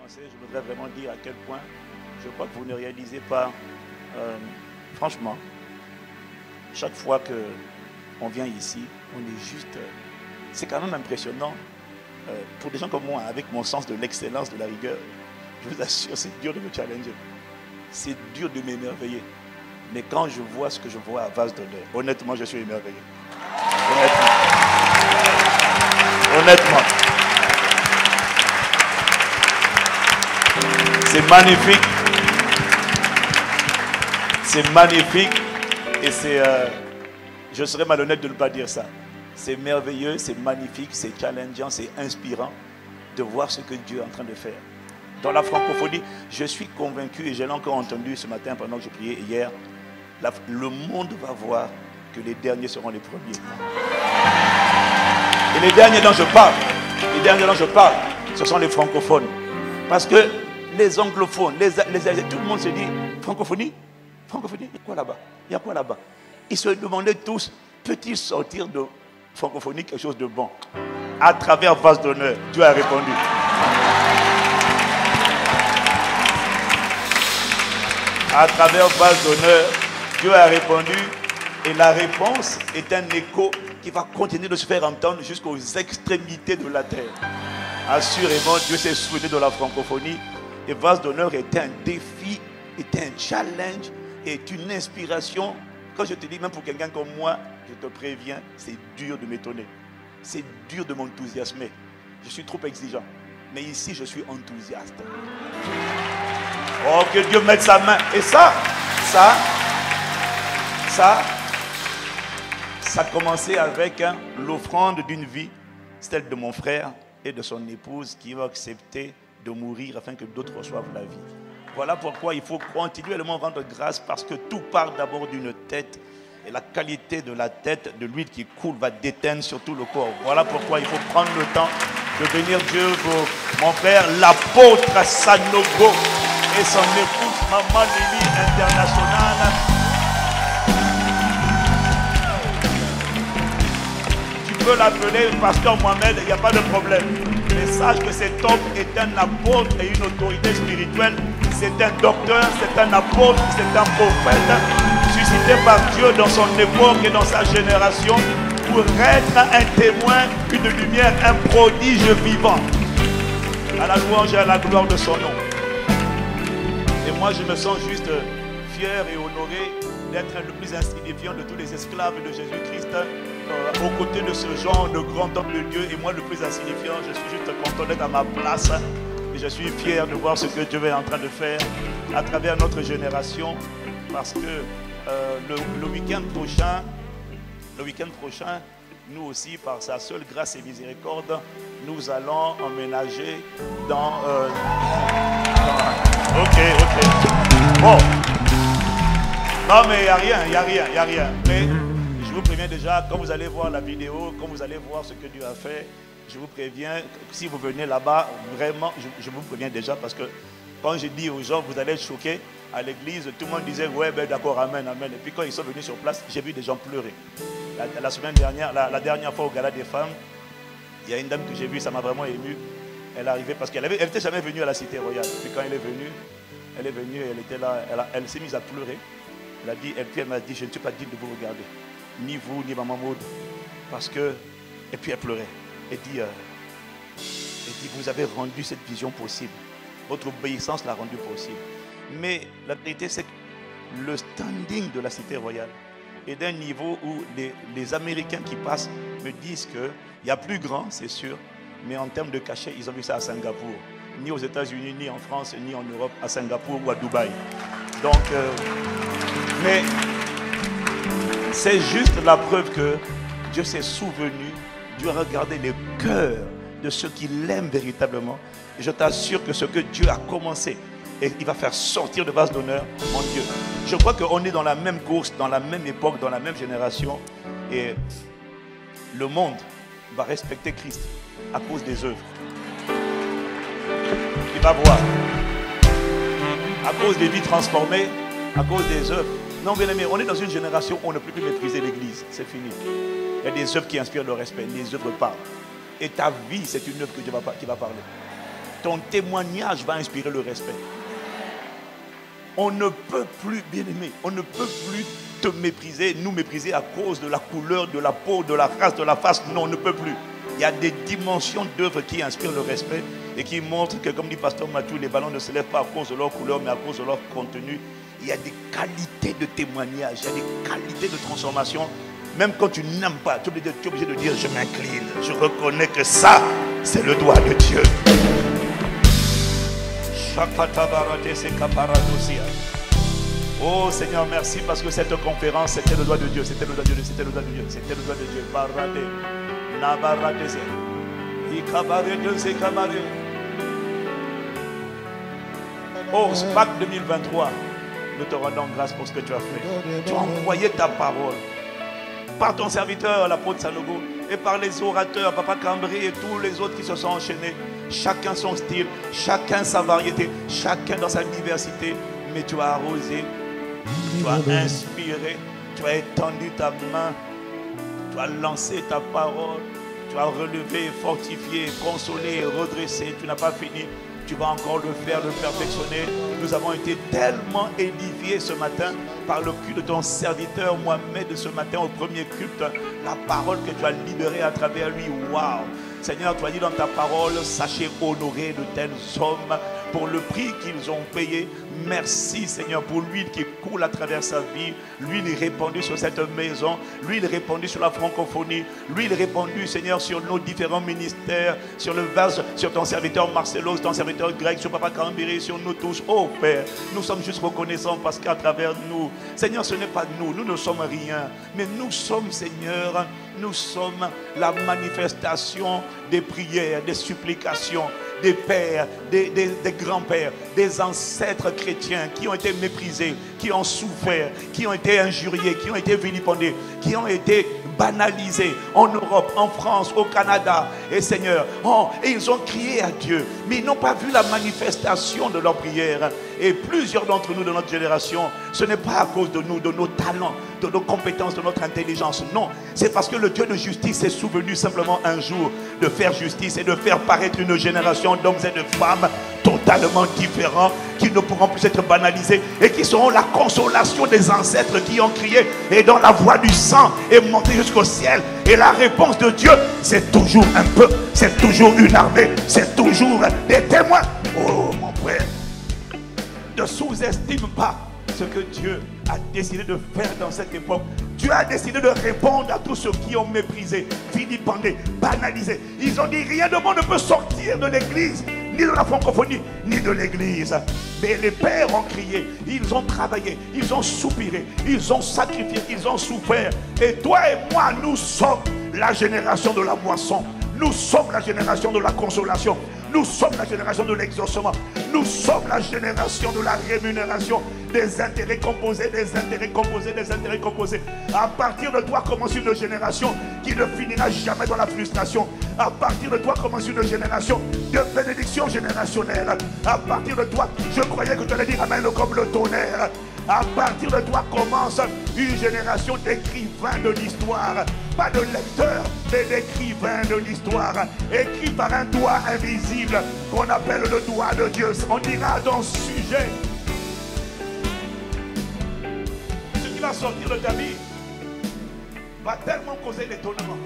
commencer, je voudrais vraiment dire à quel point je crois que vous ne réalisez pas, franchement, chaque fois qu'on vient ici, on est juste... c'est quand même impressionnant. Pour des gens comme moi, avec mon sens de l'excellence, de la rigueur, je vous assure, c'est dur de me challenger. C'est dur de m'émerveiller. Mais quand je vois ce que je vois à Vase d'Honneur, honnêtement, je suis émerveillé. Honnêtement. C'est magnifique. C'est magnifique. Et c'est... je serais malhonnête de ne pas dire ça. C'est merveilleux, c'est magnifique, c'est challengeant, c'est inspirant de voir ce que Dieu est en train de faire. Dans la francophonie, je suis convaincu, et je l'ai encore entendu ce matin pendant que je priais hier, le monde va voir que les derniers seront les premiers. Et les derniers dont je parle, ce sont les francophones. Parce que les anglophones, tout le monde se dit, francophonie, il y a quoi là-bas? Il y a quoi là-bas? Ils se demandaient tous, peut-il sortir de francophonie quelque chose de bon? À travers Vase d'Honneur, Dieu a répondu. À travers Vase d'Honneur, Dieu a répondu. Et la réponse est un écho qui va continuer de se faire entendre jusqu'aux extrémités de la terre. Assurément, Dieu s'est souvenu de la francophonie. Et Vase d'Honneur est un défi, est un challenge, est une inspiration. Quand je te dis, même pour quelqu'un comme moi, je te préviens, c'est dur de m'étonner. C'est dur de m'enthousiasmer. Je suis trop exigeant. Mais ici, je suis enthousiaste. Oh, que Dieu mette sa main. Et ça a commencé avec l'offrande d'une vie, celle de mon frère et de son épouse qui ont accepté de mourir afin que d'autres reçoivent la vie. Voilà pourquoi il faut continuellement rendre grâce, parce que tout part d'abord d'une tête. Et la qualité de la tête, de l'huile qui coule, va déteindre sur tout le corps. Voilà pourquoi il faut prendre le temps de bénir Dieu pour mon frère, l'apôtre Sanogo et son épouse, Maman Lili Internationale. Tu peux l'appeler Pasteur Mohamed, il n'y a pas de problème. Mais sache que cet homme est un apôtre et une autorité spirituelle. C'est un docteur, c'est un apôtre, c'est un prophète, suscité par Dieu dans son époque et dans sa génération, pour être un témoin, une lumière, un prodige vivant, à la louange et à la gloire de son nom. Et moi, je me sens juste fier et honoré d'être le plus insignifiant de tous les esclaves de Jésus-Christ, aux côtés de ce genre de grand homme de Dieu. Et moi, le plus insignifiant, je suis juste content d'être à ma place. Et je suis fier de voir ce que Dieu est en train de faire à travers notre génération, parce que le week-end prochain, nous aussi, par sa seule grâce et miséricorde, nous allons emménager dans... Ok. Bon. Non, mais il n'y a rien. Mais je vous préviens déjà, quand vous allez voir la vidéo, quand vous allez voir ce que Dieu a fait, je vous préviens, si vous venez là-bas, vraiment, je vous préviens déjà, parce que quand je dis aux gens, vous allez être choqués, à l'église, tout le monde disait, ouais, ben d'accord, amen. Et puis quand ils sont venus sur place, j'ai vu des gens pleurer. La semaine dernière, la dernière fois au Gala des femmes, il y a une dame que j'ai vue, ça m'a vraiment ému. Elle est arrivée parce qu'elle n'était jamais venue à la Cité Royale. Puis quand elle est venue, elle était là, elle s'est mise à pleurer. Elle m'a dit, je ne suis pas digne de vous regarder. Ni vous, ni Maman Maud. Parce que, et puis elle pleurait. Elle dit, vous avez rendu cette vision possible. Votre obéissance l'a rendue possible. Mais la vérité, c'est que le standing de la Cité Royale est d'un niveau où les Américains qui passent me disent qu'il y a plus grand, c'est sûr, mais en termes de cachet, ils ont vu ça à Singapour. Ni aux États-Unis, ni en France, ni en Europe, à Singapour ou à Dubaï. Donc, mais c'est juste la preuve que Dieu s'est souvenu, Dieu a regardé les cœurs de ceux qui l'aiment véritablement. Et je t'assure que ce que Dieu a commencé, et il va faire sortir de Vase d'Honneur, mon Dieu. Je crois qu'on est dans la même course, dans la même époque, dans la même génération. Et le monde va respecter Christ à cause des œuvres. Il va voir. À cause des vies transformées, à cause des œuvres. Non, bien aimé, on est dans une génération où on ne peut plus maîtriser l'église. C'est fini. Il y a des œuvres qui inspirent le respect. Les œuvres parlent. Et ta vie, c'est une œuvre qui va parler. ton témoignage va inspirer le respect. On ne peut plus, bien-aimé, on ne peut plus te mépriser, nous mépriser à cause de la couleur, de la peau, de la race, de la face. Non, on ne peut plus. Il y a des dimensions d'œuvre qui inspirent le respect et qui montrent que, comme dit Pasteur Mathieu, les ballons ne se lèvent pas à cause de leur couleur, mais à cause de leur contenu. Il y a des qualités de témoignage, il y a des qualités de transformation. Même quand tu n'aimes pas, tu es obligé de dire je m'incline, je reconnais que ça, c'est le doigt de Dieu. Oh Seigneur, merci parce que cette conférence, c'était le doigt de Dieu, c'était le doigt de Dieu, c'était le doigt de Dieu, c'était le doigt de Dieu. Oh, SPAC 2023, nous te rendons grâce pour ce que tu as fait. Tu as envoyé ta parole par ton serviteur, l'apôtre Sanogo, et par les orateurs, Papa Cambry et tous les autres qui se sont enchaînés. Chacun son style, chacun sa variété, chacun dans sa diversité. Mais tu as arrosé, tu as inspiré, tu as étendu ta main, tu as lancé ta parole, tu as relevé, fortifié, consolé, redressé. Tu n'as pas fini. Tu vas encore le faire, le perfectionner. Nous avons été tellement édifiés ce matin par le culte de ton serviteur Mohamed ce matin au premier culte. La parole que tu as libérée à travers lui. Waouh! Seigneur, tu as dit dans ta parole, sachez honorer de tels hommes pour le prix qu'ils ont payé. Merci Seigneur pour l'huile qui coule à travers sa vie. L'huile est répandue sur cette maison. L'huile est répandue sur la francophonie. L'huile est répandue Seigneur sur nos différents ministères. Sur le vase, sur ton serviteur Marcelos, ton serviteur Greg, sur Papa Cambéré, sur nous tous. Oh Père, nous sommes juste reconnaissants parce qu'à travers nous, Seigneur, ce n'est pas nous. Nous ne sommes rien. Mais nous sommes Seigneur, nous sommes la manifestation des prières, des supplications, des pères, des grands-pères, des ancêtres chrétiens qui ont été méprisés, qui ont souffert, qui ont été injuriés, qui ont été vilipendés, qui ont été banalisés en Europe, en France, au Canada. Et Seigneur, et ils ont crié à Dieu, mais ils n'ont pas vu la manifestation de leur prière. Et plusieurs d'entre nous de notre génération, ce n'est pas à cause de nous, de nos talents, de nos compétences, de notre intelligence. Non, c'est parce que le Dieu de justice s'est souvenu simplement un jour de faire justice et de faire paraître une génération d'hommes et de femmes totalement différents, qui ne pourront plus être banalisés et qui seront la consolation des ancêtres qui ont crié et dont la voix du sang est montée jusqu'au ciel. Et la réponse de Dieu, c'est toujours un peuple, c'est toujours une armée, c'est toujours des témoins. Oh mon frère, ne sous-estime pas ce que Dieu a décidé de faire dans cette époque. Dieu a décidé de répondre à tous ceux qui ont méprisé, vilipendé, banalisé. Ils ont dit rien de bon ne peut sortir de l'église, ni de la francophonie, ni de l'église. Mais les pères ont crié, ils ont travaillé, ils ont soupiré, ils ont sacrifié, ils ont souffert. Et toi et moi, nous sommes la génération de la moisson. Nous sommes la génération de la consolation. Nous sommes la génération de l'exaucement. Nous sommes la génération de la rémunération des intérêts composés, des intérêts composés, des intérêts composés. À partir de toi commence une génération qui ne finira jamais dans la frustration. À partir de toi commence une génération de bénédiction générationnelle. À partir de toi, je croyais que tu allais dire amen comme le tonnerre. À partir de toi commence une génération d'écrivains de l'histoire. Pas de lecteurs, mais d'écrivains de l'histoire. Écrit par un doigt invisible qu'on appelle le doigt de Dieu. On dira dans ce sujet. Ce qui va sortir de ta vie va tellement causer l'étonnement.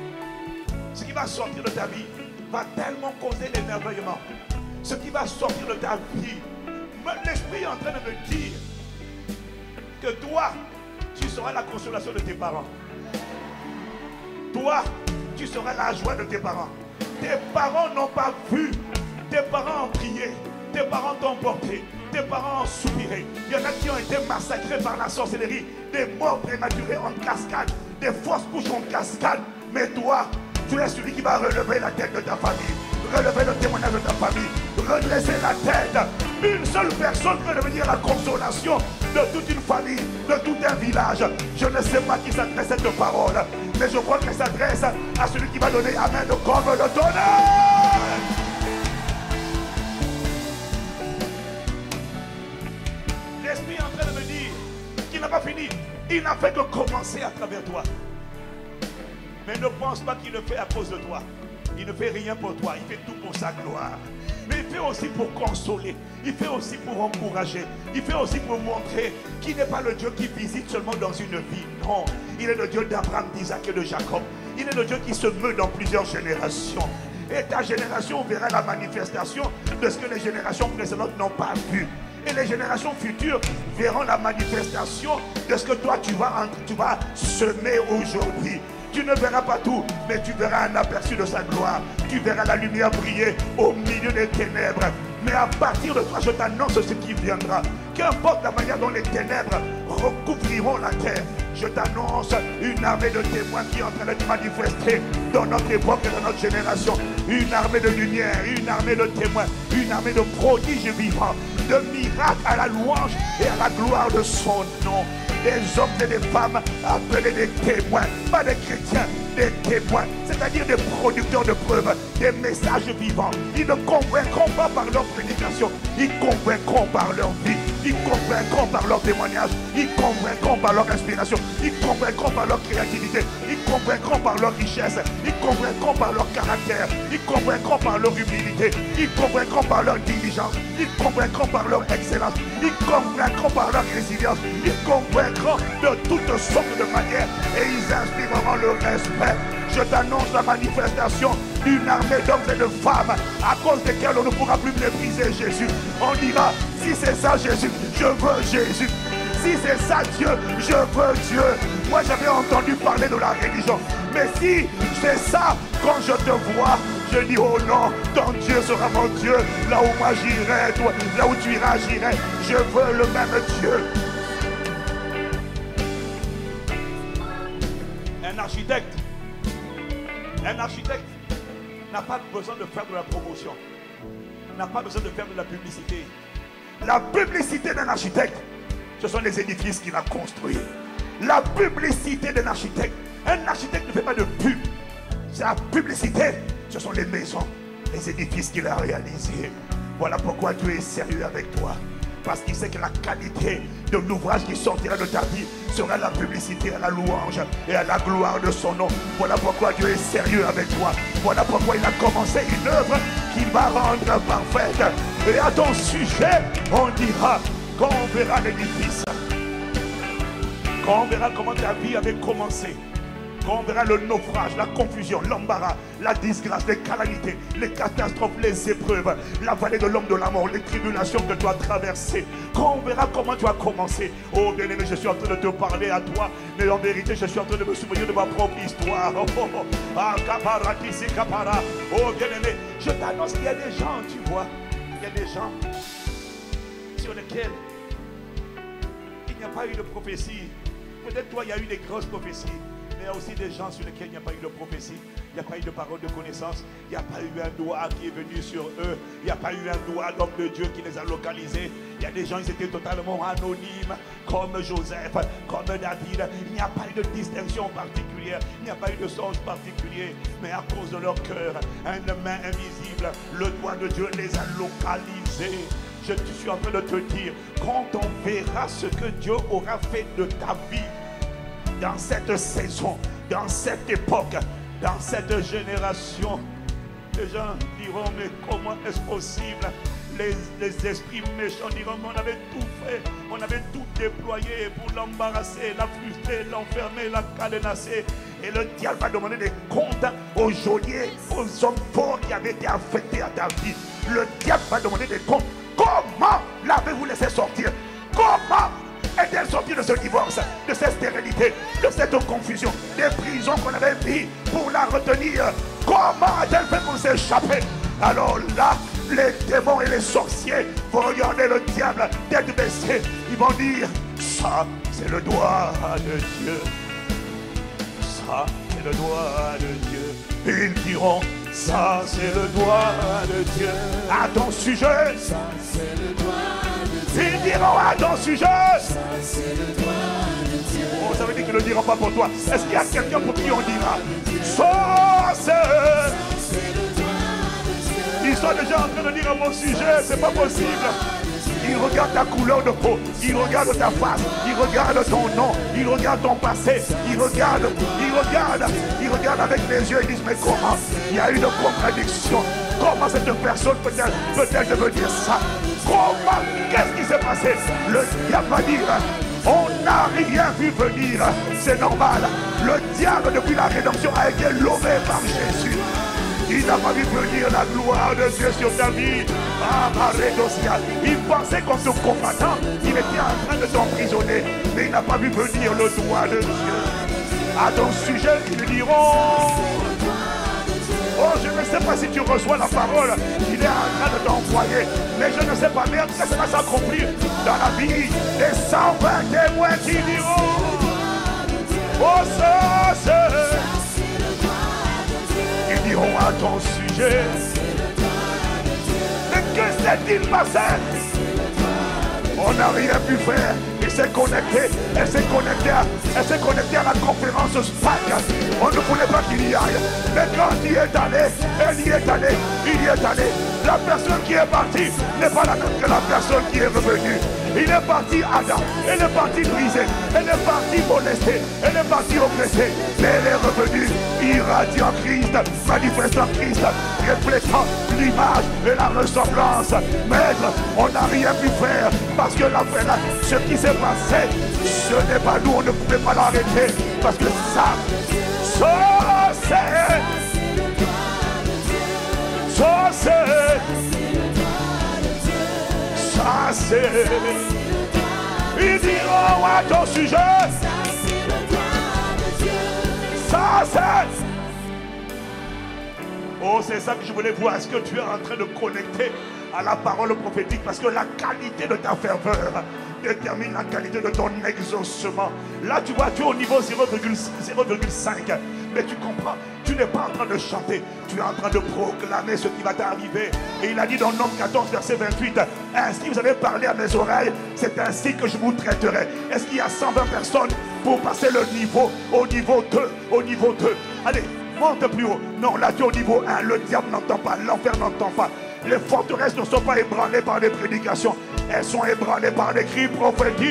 Ce qui va sortir de ta vie va tellement causer l'émerveillement. Ce qui va sortir de ta vie, l'esprit est en train de me dire que toi, tu seras la consolation de tes parents. Toi, tu seras la joie de tes parents. Tes parents n'ont pas vu. Tes parents ont prié. Tes parents t'ont porté. Tes parents ont soupiré. Il y en a qui ont été massacrés par la sorcellerie. Des morts prématurés en cascade. Des fausses couches en cascade. Mais toi, tu es celui qui va relever la tête de ta famille. Relever le témoignage de ta famille. Redresser la tête. Une seule personne peut devenir la consolation de toute une famille, de tout un village. Je ne sais pas qui s'adresse cette parole, mais je crois qu'elle s'adresse à celui qui va donner amen comme le tonnerre. L'esprit est en train de me dire qu'il n'a pas fini. Il n'a fait que commencer à travers toi. Mais ne pense pas qu'il le fait à cause de toi. Il ne fait rien pour toi, il fait tout pour sa gloire. Mais il fait aussi pour consoler, il fait aussi pour encourager, il fait aussi pour montrer qu'il n'est pas le Dieu qui visite seulement dans une vie. Non, il est le Dieu d'Abraham, d'Isaac et de Jacob. Il est le Dieu qui se meut dans plusieurs générations. Et ta génération verra la manifestation de ce que les générations précédentes n'ont pas vu. Et les générations futures verront la manifestation de ce que toi tu vas semer aujourd'hui. Tu ne verras pas tout, mais tu verras un aperçu de sa gloire. Tu verras la lumière briller au milieu des ténèbres. Mais à partir de toi, je t'annonce ce qui viendra. Qu'importe la manière dont les ténèbres recouvriront la terre, je t'annonce une armée de témoins qui est en train de se manifester dans notre époque et dans notre génération. Une armée de lumière, une armée de témoins, une armée de prodiges vivants, de miracles à la louange et à la gloire de son nom. Des hommes et des femmes appelés des témoins, pas des chrétiens, des témoins, c'est-à-dire des producteurs de preuves, des messages vivants. Ils ne convaincront pas par leur prédication, ils convaincront par leur vie, ils convaincront par leur témoignage, ils convaincront par leur inspiration, ils convaincront par leur créativité, ils convaincront par leur richesse, ils convaincront par leur caractère, ils convaincront par leur humilité, ils convaincront par leur diligence, ils convaincront par leur excellence, ils convaincront par leur résilience, ils convaincront de toutes sortes de manières et ils inspireront le respect. Je t'annonce la manifestation d'une armée d'hommes et de femmes à cause desquels on ne pourra plus mépriser Jésus. On dira, si c'est ça Jésus, je veux Jésus. Si c'est ça Dieu, je veux Dieu. Moi j'avais entendu parler de la religion, mais si c'est ça, quand je te vois, je dis oh non, ton Dieu sera mon Dieu. Là où moi j'irai, toi, là où tu iras, j'irai. Je veux le même Dieu. Un architecte n'a pas besoin de faire de la promotion, n'a pas besoin de faire de la publicité. La publicité d'un architecte, ce sont les édifices qu'il a construits. La publicité d'un architecte, un architecte ne fait pas de pub. Sa publicité, ce sont les maisons, les édifices qu'il a réalisés. Voilà pourquoi Dieu est sérieux avec toi. Parce qu'il sait que la qualité de l'ouvrage qui sortira de ta vie sera la publicité à la louange et à la gloire de son nom. Voilà pourquoi Dieu est sérieux avec toi. Voilà pourquoi il a commencé une œuvre qu'il va rendre parfaite. Et à ton sujet, on dira, quand on verra l'édifice, quand on verra comment ta vie avait commencé, quand on verra le naufrage, la confusion, l'embarras, la disgrâce, les calamités, les catastrophes, les épreuves, la vallée de l'homme de la mort, les tribulations que tu as traversées, quand on verra comment tu as commencé. Oh bien-aimé, je suis en train de te parler à toi, mais en vérité, je suis en train de me souvenir de ma propre histoire. Ah, kapara, kisi, kapara. Oh bien-aimé, je t'annonce qu'il y a des gens, tu vois, il y a des gens sur lesquels il n'y a pas eu de prophétie. Peut-être toi, il y a eu des grosses prophéties. Mais il y a aussi des gens sur lesquels il n'y a pas eu de prophétie, il n'y a pas eu de parole de connaissance, il n'y a pas eu un doigt qui est venu sur eux, il n'y a pas eu un doigt d'homme de Dieu qui les a localisés. Il y a des gens, ils étaient totalement anonymes, comme Joseph, comme David. Il n'y a pas eu de distinction particulière, il n'y a pas eu de songe particulier, mais à cause de leur cœur, une main invisible, le doigt de Dieu les a localisés. Je suis en train de te dire, quand on verra ce que Dieu aura fait de ta vie, dans cette saison, dans cette époque, dans cette génération, les gens diront, mais comment est-ce possible? Les esprits méchants diront, mais on avait tout fait, on avait tout déployé pour l'embarrasser, la frustrer, l'enfermer, la cadenasser. Et le diable va demander des comptes aux geôliers, aux hommes forts qui avaient été affectés à ta vie. Le diable va demander des comptes. Comment l'avez-vous laissé sortir? Comment est-elle sortie de ce divorce, de cette stérilité, de cette confusion, des prisons qu'on avait mis pour la retenir? Comment a-t-elle fait pour s'échapper? Alors là, les démons et les sorciers vont regarder le diable tête baissée. Ils vont dire, ça c'est le doigt de Dieu. Ça c'est le doigt de Dieu. Et ils diront, ça c'est le doigt de Dieu. À ton sujet, ça c'est le doigt de Dieu. Ils diront à ton sujet, ça c'est le doigt de Dieu. Oh, ça veut dire qu'ils ne le diront pas pour toi. Est-ce qu'il y a quelqu'un pour qui on dira, ça c'est le doigt de Dieu. Ils sont déjà en train de dire à mon sujet, c'est pas possible. Il regarde ta couleur de peau. Il regarde ta face. Il regarde ton nom. Il regarde ton passé. Il regarde avec les yeux. Ils disent, mais comment? Il y a une contradiction. Comment cette personne peut-elle devenir ça? Comment? Qu'est-ce qui s'est passé? Le diable va dire, on n'a rien vu venir. C'est normal. Le diable, depuis la rédemption, a été lové par Jésus. Il n'a pas vu venir la gloire de Dieu sur ta vie. Il pensait qu'en te combattant, il était en train de t'emprisonner. Mais il n'a pas vu venir le doigt de Dieu. À ton sujet, ils lui diront, oh, je ne sais pas si tu reçois la parole. Il est en train de t'envoyer. Mais je ne sais pas, mais ça va s'accomplir dans la vie des 120 témoins qui diront, oh, ça, c'est... Ils diront à ton sujet, mais que s'est-il passé? On n'a rien pu faire. Elle s'est connectée à la conférence SPAC. On ne voulait pas qu'il y aille. Mais quand il est allé, elle y est allée, il y est allé. La personne qui est partie n'est pas la même que la personne qui est revenue. Il est parti Adam, elle est partie brisée, elle est partie molestée, elle est partie oppressée. Mais elle est revenue, irradiant Christ, manifestant Christ, reflétant l'image et la ressemblance. Maître, on n'a rien pu faire parce que ce qui s'est passé, ce n'est pas nous, on ne pouvait pas l'arrêter. Parce que ça c'est, ils diront à ton sujet, ça c'est. Oh, c'est ça que je voulais voir. Est-ce que tu es en train de connecter à la parole prophétique? Parce que la qualité de ta ferveur détermine la qualité de ton exaucement. Là, tu vois, tu es au niveau 0,5. Mais tu comprends, tu n'es pas en train de chanter, tu es en train de proclamer ce qui va t'arriver. Et il a dit dans Nombre 14, verset 28, ainsi vous avez parlé à mes oreilles, c'est ainsi que je vous traiterai. Est-ce qu'il y a 120 personnes pour passer le niveau au niveau 2, au niveau 2? Allez, monte plus haut. Non, là tu es au niveau 1, le diable n'entend pas, l'enfer n'entend pas. Les forteresses ne sont pas ébranlées par des prédications, elles sont ébranlées par des cris prophétiques.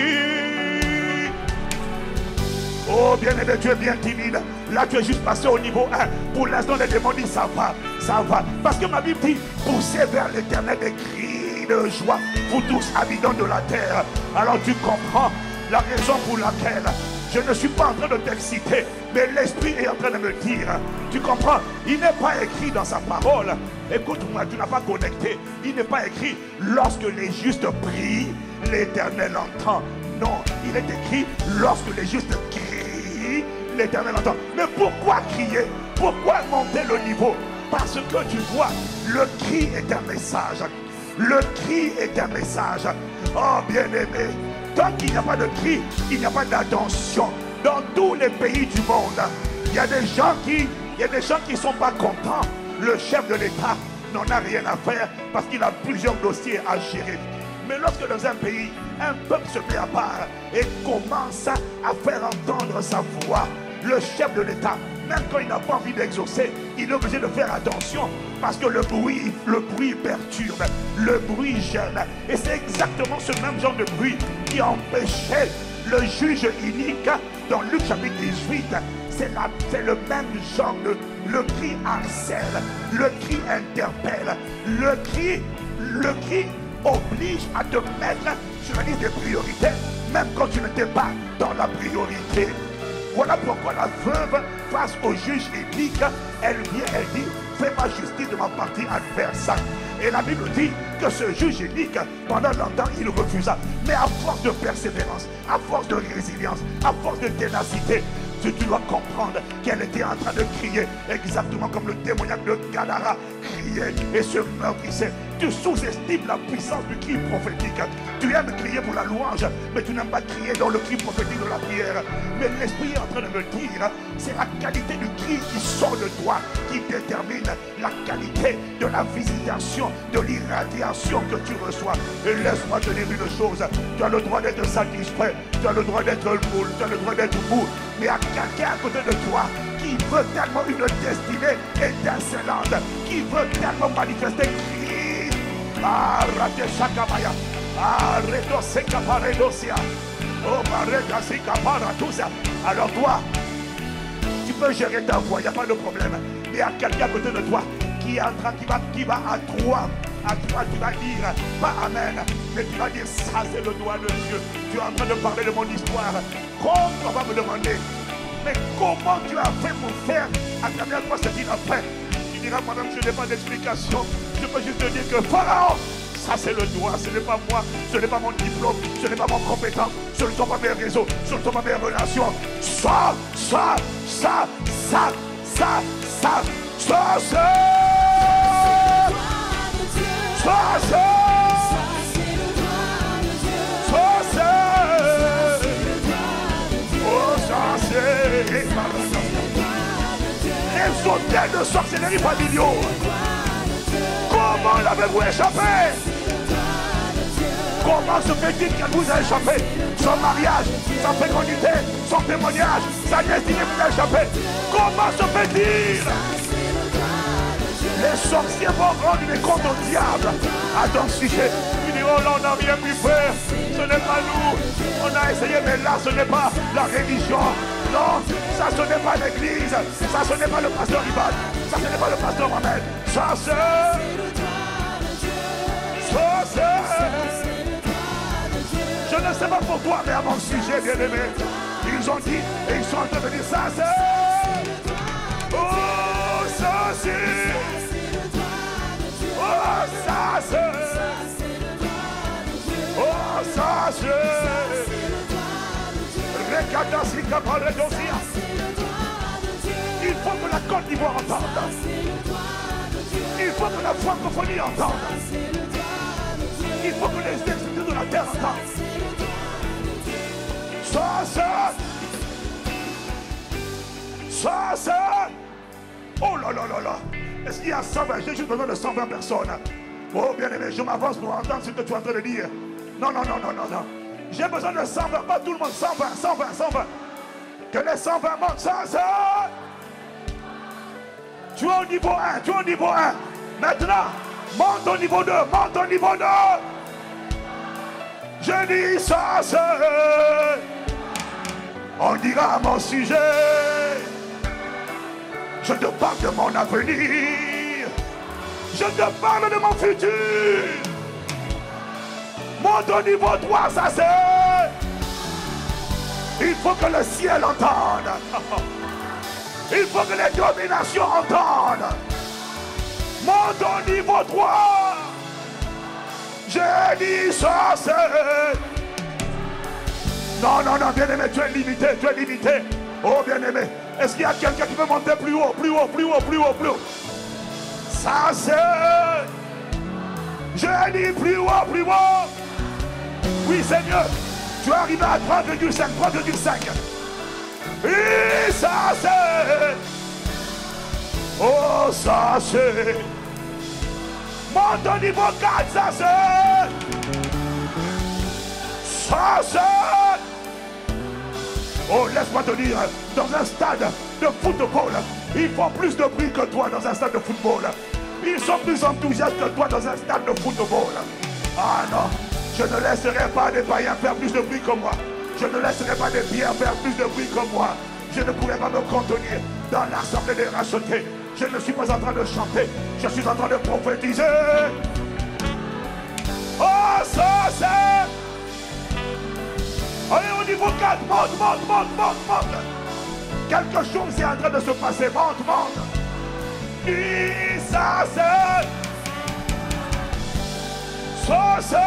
Oh bien-aimé, tu es bien timide. Là tu es juste passé au niveau 1. Pour l'instant les démons disent ça va, ça va. Parce que ma Bible dit, poussez vers l'éternel des cris de joie, vous tous habitants de la terre. Alors tu comprends la raison pour laquelle je ne suis pas en train de t'exciter, mais l'Esprit est en train de me dire, tu comprends, il n'est pas écrit dans sa parole, écoute-moi, tu n'as pas connecté, il n'est pas écrit, lorsque les justes prient, l'Éternel entend. Non, il est écrit, lorsque les justes crient, l'Éternel entend. Mais pourquoi crier? Pourquoi monter le niveau? Parce que tu vois, le cri est un message. Le cri est un message. Oh bien-aimé, tant qu'il n'y a pas de cri, il n'y a pas d'attention. Dans tous les pays du monde, il y a des gens qui ne sont pas contents. Le chef de l'État n'en a rien à faire parce qu'il a plusieurs dossiers à gérer. Mais lorsque dans un pays, un peuple se met à part et commence à faire entendre sa voix, le chef de l'État, même quand il n'a pas envie d'exaucer, il est obligé de faire attention parce que le bruit perturbe, le bruit gêne. Et c'est exactement ce même genre de bruit qui empêchait le juge inique dans Luc chapitre 18. C'est le même genre de... Le cri harcèle, le cri interpelle, le cri oblige à te mettre sur la liste des priorités, même quand tu n'étais pas dans la priorité. Voilà pourquoi la veuve, face au juge inique, elle vient, elle dit, fais ma justice de ma partie adverse. Et la Bible dit que ce juge inique, pendant longtemps, il refusa. Mais à force de persévérance, à force de résilience, à force de ténacité, tu dois comprendre qu'elle était en train de crier, exactement comme le témoignage de Gadara criait et se meurtrissait. Tu sous-estimes la puissance du cri prophétique. Tu aimes crier pour la louange, mais tu n'aimes pas crier dans le cri prophétique de la prière. Mais l'Esprit est en train de me dire, c'est la qualité du cri qui sort de toi qui détermine la qualité de la visitation, de l'irradiation que tu reçois. Et laisse-moi te dire une chose, tu as le droit d'être satisfait, tu as le droit d'être moule, tu as le droit d'être mou, mais à quelqu'un à côté de toi qui veut tellement une destinée étincelante, qui veut tellement manifester Christ. Arrêtons ces caparedosia. Oh, Marekasi Kaparatusa. Alors toi, tu peux gérer ta voix, il n'y a pas de problème. Mais il y a quelqu'un à côté de toi qui est en train, qui va à toi, tu vas dire, pas Amen, mais tu vas dire, ça c'est le doigt de Dieu. Tu es en train de parler de mon histoire. Comme on va me demander, mais comment tu as fait pour faire à travers toi ce qu'il a fait? Tu diras, madame, je n'ai pas d'explication. Je peux juste te dire que Pharaon, ça c'est le doigt, ce n'est pas moi, ce n'est pas mon diplôme, ce n'est pas mon compétence, ce ne sont pas mes réseaux, ce ne sont pas mes relations. Ça, les hôtels de sorcellerie familiaux. Comment l'avez-vous échappé? Comment se fait-il qu'elle vous a échappé? Son mariage, sa fécondité, son témoignage, sa destinée vous a échappé. Comment se fait-il? Les sorciers vont rendre des comptes au diable à ton sujet. Ils diront, là on n'a rien pu faire, ce n'est pas nous. On a essayé, mais là ce n'est pas la religion. Non, ça ce n'est pas l'église. Ça ce n'est pas le pasteur Ibad. Ça ce n'est pas le pasteur Mohamed. Ça c'est... Je ne sais pas pour toi, mais à mon sujet, bien aimé, ils ont dit et ils sont en train de dire ça c'est. Oh, ça c'est. Oh, ça c'est. Oh, ça c'est. Il faut que la Côte d'Ivoire entende. Il faut que la francophonie entende. Il faut que les extrémités de la terre entendent. Ça c'est. Oh là là là là. Est-ce qu'il y a 120? J'ai juste besoin de 120 personnes. Oh bien aimé, je m'avance pour entendre ce que tu es en train de dire. Non. J'ai besoin de 120, pas tout le monde. 120. Que les 120 montent. Ça c'est. Tu es au niveau 1, Maintenant, monte au niveau 2, Je dis ça c'est. On dira à mon sujet. Je te parle de mon avenir. Je te parle de mon futur. Monte au niveau 3, ça c'est. Il faut que le ciel entende. Il faut que les dominations entendent. Monte au niveau 3. J'ai dit ça c'est. Non, bien-aimé, tu es limité. Oh, bien-aimé, est-ce qu'il y a quelqu'un qui peut monter plus haut? Ça c'est. J'ai dit plus haut. Oui, Seigneur, tu es arrivé à 3,5. Et ça c'est. Oh, ça c'est. Monte au niveau 4, ça c'est. Ça c'est. Oh, laisse-moi te dire, dans un stade de football, ils font plus de bruit que toi dans un stade de football. Ils sont plus enthousiastes que toi dans un stade de football. Ah non, je ne laisserai pas des païens faire plus de bruit que moi. Je ne laisserai pas des pierres faire plus de bruit que moi. Je ne pourrai pas me contenir dans l'assemblée des rachetés. Je ne suis pas en train de chanter, je suis en train de prophétiser. Oh, ça c'est. Allez au niveau 4, monte. Quelque chose est en train de se passer, monte. Et ça c'est. Ça c'est.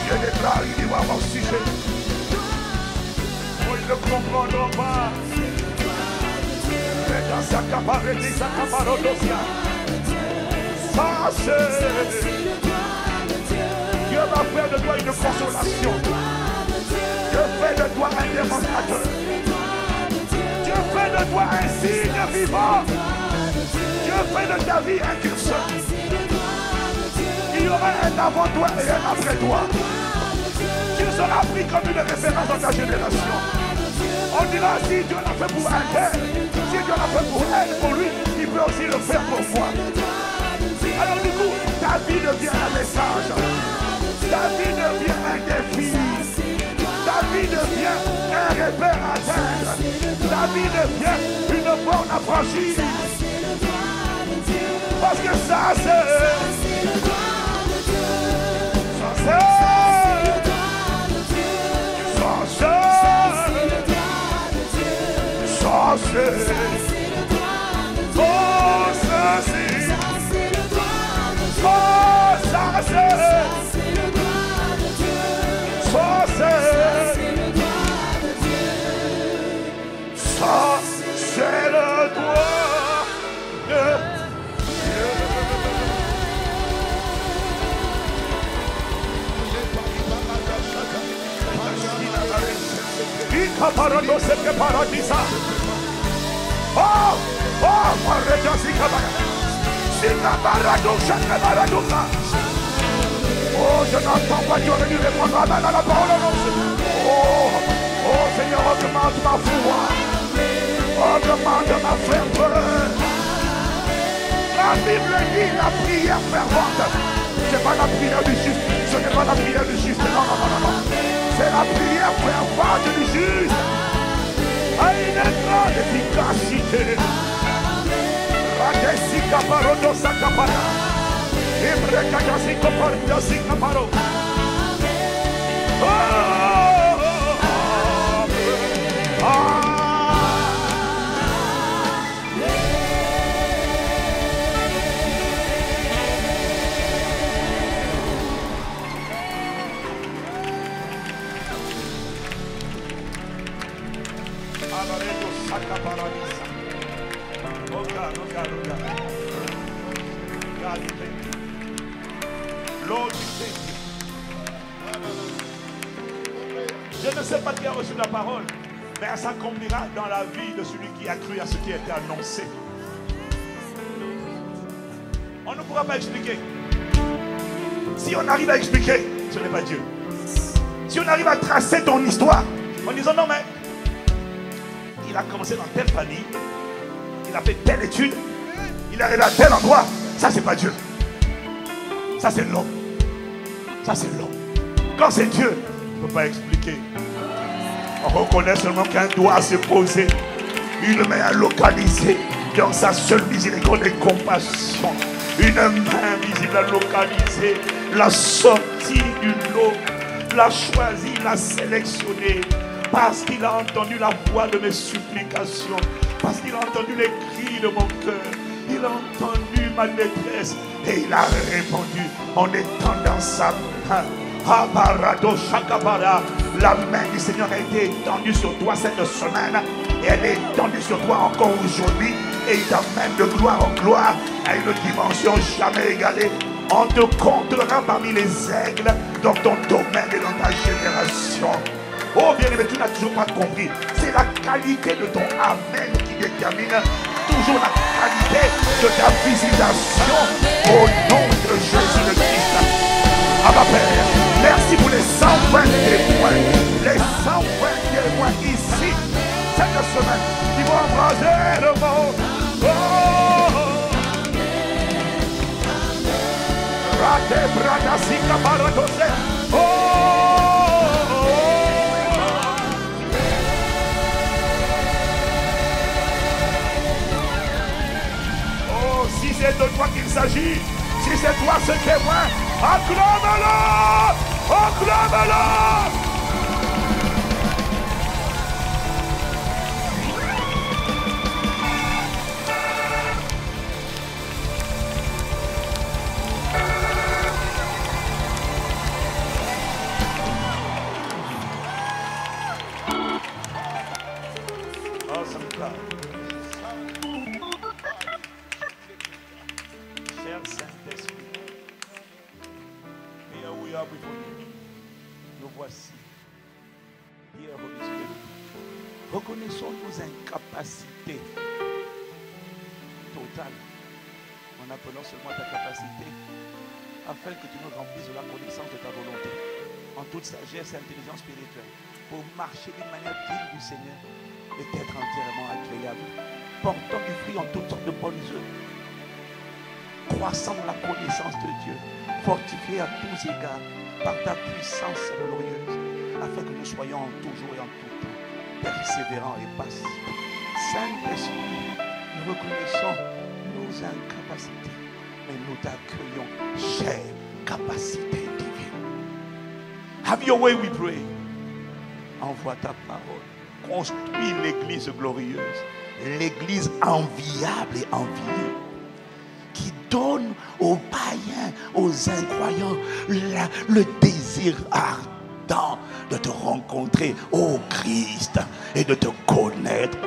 Je déclare, il dit à mon sujet. Oh, ils ne comprendront pas. Mais dans sa caparette, sa caparodosia. Ça c'est. Dieu va faire de toi une consolation. Dieu fait de toi un démonstrateur. Dieu fait de toi un signe vivant. Dieu fait de ta vie un curseur. Il y aura un avant toi et un après toi. Tu seras pris comme une référence dans ta génération. On dira si Dieu l'a fait pour un tel, si Dieu l'a fait pour elle, pour lui, il peut aussi le faire pour moi. Alors du coup, ta vie devient un message. Ta vie devient un défi. Ta vie devient un repère à atteindre. Ta vie devient une borne à franchir. Parce que ça c'est le droit de Dieu. Ça c'est le droit de Dieu. Ça c'est le droit de Dieu. Ça c'est le droit de Dieu. Oh ça c'est le droit de Dieu. Oh ça c'est le droit de Dieu. Ça c'est le droit de Dieu. Ça c'est le droit de Dieu. Oh, je n'entends pas, tu aurais dû répondre à la parole. Oh, Seigneur, augmente ma foi. Augmente ma ferveur. La Bible dit la prière fervente. Ce n'est pas la prière du juste. Ce n'est pas la prière du juste. Non. C'est la prière fervente du juste. A une grande efficacité. Radesika parodo sakapara. Ebrekajasiko paridasika paro. Lord, je ne sais pas qui a reçu la parole, mais elle s'accomplira dans la vie de celui qui a cru à ce qui a été annoncé. On ne pourra pas expliquer. Si on arrive à expliquer, ce n'est pas Dieu. Si on arrive à tracer ton histoire en disant non mais il a commencé dans telle famille, il a fait telle étude, il est arrivé à tel endroit, ça c'est pas Dieu. Ça c'est l'homme. Ça c'est l'homme. Quand c'est Dieu, on ne peut pas expliquer. On reconnaît seulement qu'un doigt s'est posé, une main a localisé dans sa seule miséricorde et compassion. Une main visible a localisé, l'a sorti du lot, l'a choisi, l'a sélectionné. Parce qu'il a entendu la voix de mes supplications, parce qu'il a entendu les cris de mon cœur, il a entendu ma détresse et il a répondu en étendant sa main. La main du Seigneur a été étendue sur toi cette semaine et elle est étendue sur toi encore aujourd'hui et il t'amène de gloire en gloire à une dimension jamais égalée. On te comptera parmi les aigles dans ton domaine et dans ta génération. Oh bien-aimé, tu n'as toujours pas compris. C'est la qualité de ton amen qui détermine toujours la qualité de ta visitation au nom de Jésus le Christ. Abba Père, merci pour les 120 témoins. Les 120 témoins ici, cette semaine, qui vont embraser le monde. Oh, Rate brada sika baratose. Oh, si c'est de toi qu'il s'agit, si c'est toi ce qui est moi, acclame-le! Acclame-le! Awesome God. Cher Saint-Esprit, here we are before you. Nous voici. Here, Holy Spirit. Reconnaissons nos incapacités totales en appelant seulement ta capacité afin que tu nous remplisses de la connaissance de ta volonté. en toute sagesse et intelligence spirituelle, pour marcher d'une manière digne du Seigneur et être entièrement agréable, portant du fruit en toutes sortes de bonnes œuvres, croissant dans la connaissance de Dieu, fortifié à tous égards par ta puissance glorieuse, afin que nous soyons toujours et en tout temps persévérants et pacifiques. Saint-Esprit, nous reconnaissons nos incapacités, mais nous t'accueillons, chère capacité divine. Have your way, we pray. Envoie ta parole. Construis l'église glorieuse, l'église enviable et enviée, qui donne aux païens, aux incroyants, le désir ardent de te rencontrer, ô Christ, et de te connaître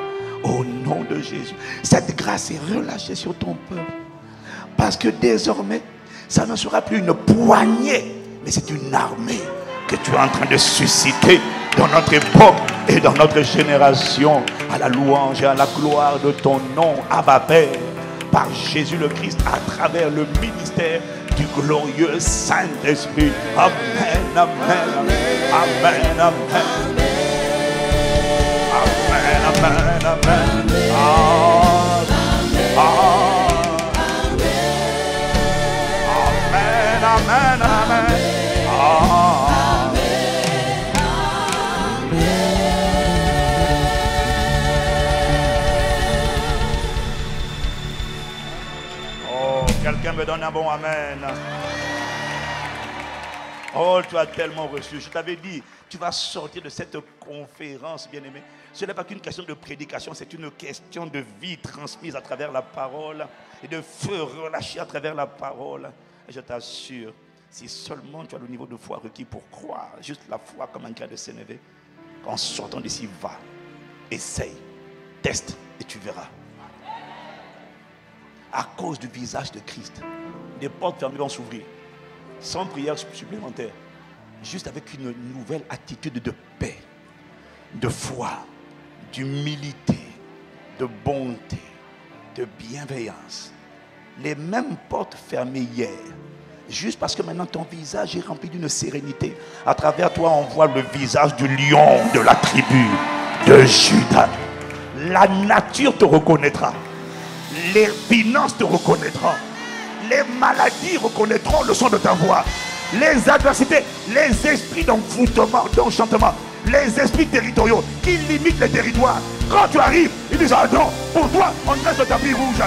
au nom de Jésus. Cette grâce est relâchée sur ton peuple, parce que désormais, ça ne sera plus une poignée, mais c'est une armée que tu es en train de susciter dans notre époque et dans notre génération, à la louange et à la gloire de ton nom, Abba Père, par Jésus le Christ, à travers le ministère du glorieux Saint-Esprit. Amen, amen, amen, amen, amen, amen, amen, amen, amen. Oh, quelqu'un me donne un bon amen. Oh, tu as tellement reçu. Je t'avais dit, tu vas sortir de cette conférence, bien-aimé. Ce n'est pas qu'une question de prédication, c'est une question de vie transmise à travers la parole et de feu relâché à travers la parole. Et je t'assure, si seulement tu as le niveau de foi requis pour croire, juste la foi comme un grain de sénévé, qu'en sortant d'ici, va, essaye, teste et tu verras. À cause du visage de Christ, des portes fermées vont s'ouvrir, sans prière supplémentaire, juste avec une nouvelle attitude de paix, de foi, d'humilité, de bonté, de bienveillance. Les mêmes portes fermées hier, juste parce que maintenant ton visage est rempli d'une sérénité. À travers toi, on voit le visage du lion de la tribu de Juda. La nature te reconnaîtra. Les finances te reconnaîtront. Les maladies reconnaîtront le son de ta voix. Les adversités, les esprits d'envoûtement, d'enchantement, les esprits territoriaux qui limitent les territoires. Quand tu arrives, ils disent: ah non, pour toi, on dresse le tapis rouge.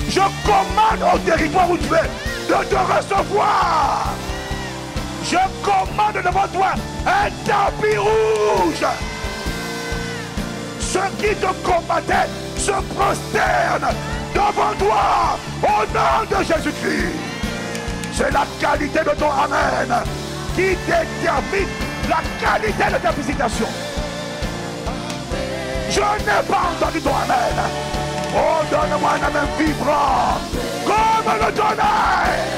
Je commande au territoire où tu es de te recevoir. Je commande devant toi un tapis rouge. Ceux qui te combattaient se prosternent devant toi au nom de Jésus-Christ. C'est la qualité de ton amen qui détermine la qualité de ta visitation. Je n'ai pas entendu ton amen. Oh, donne-moi un amen vibrant comme le tonnerre.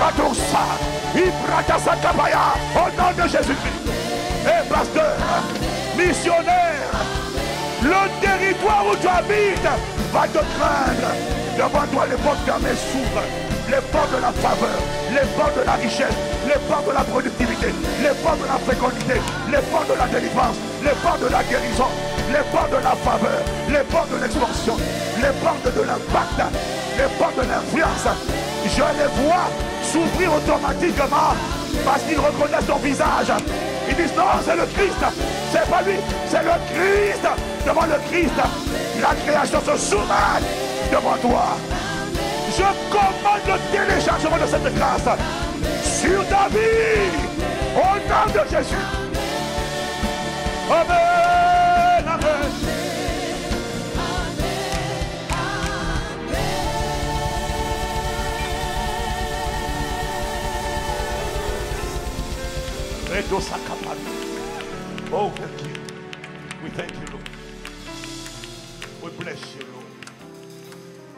Radoussa, Ibratasa Kabaya, au nom de Jésus-Christ. Et pasteur, missionnaire, le territoire où tu habites va te craindre. Devant toi, les portes fermées s'ouvrent. Les portes de la faveur, les portes de la richesse, les portes de la productivité, les portes de la fécondité, les portes de la délivrance, les portes de la guérison, les portes de la faveur, les portes de l'expansion, les portes de l'impact, les portes de l'influence. Je les vois s'ouvrir automatiquement parce qu'ils reconnaissent ton visage. Ils disent: non, c'est le Christ, c'est pas lui, c'est le Christ. Devant le Christ, la création se soumet devant toi. Je commande le téléchargement de cette grâce sur ta vie au nom de Jésus. Amen, amen. Oh, thank you. We thank you, Lord. We bless you, Lord.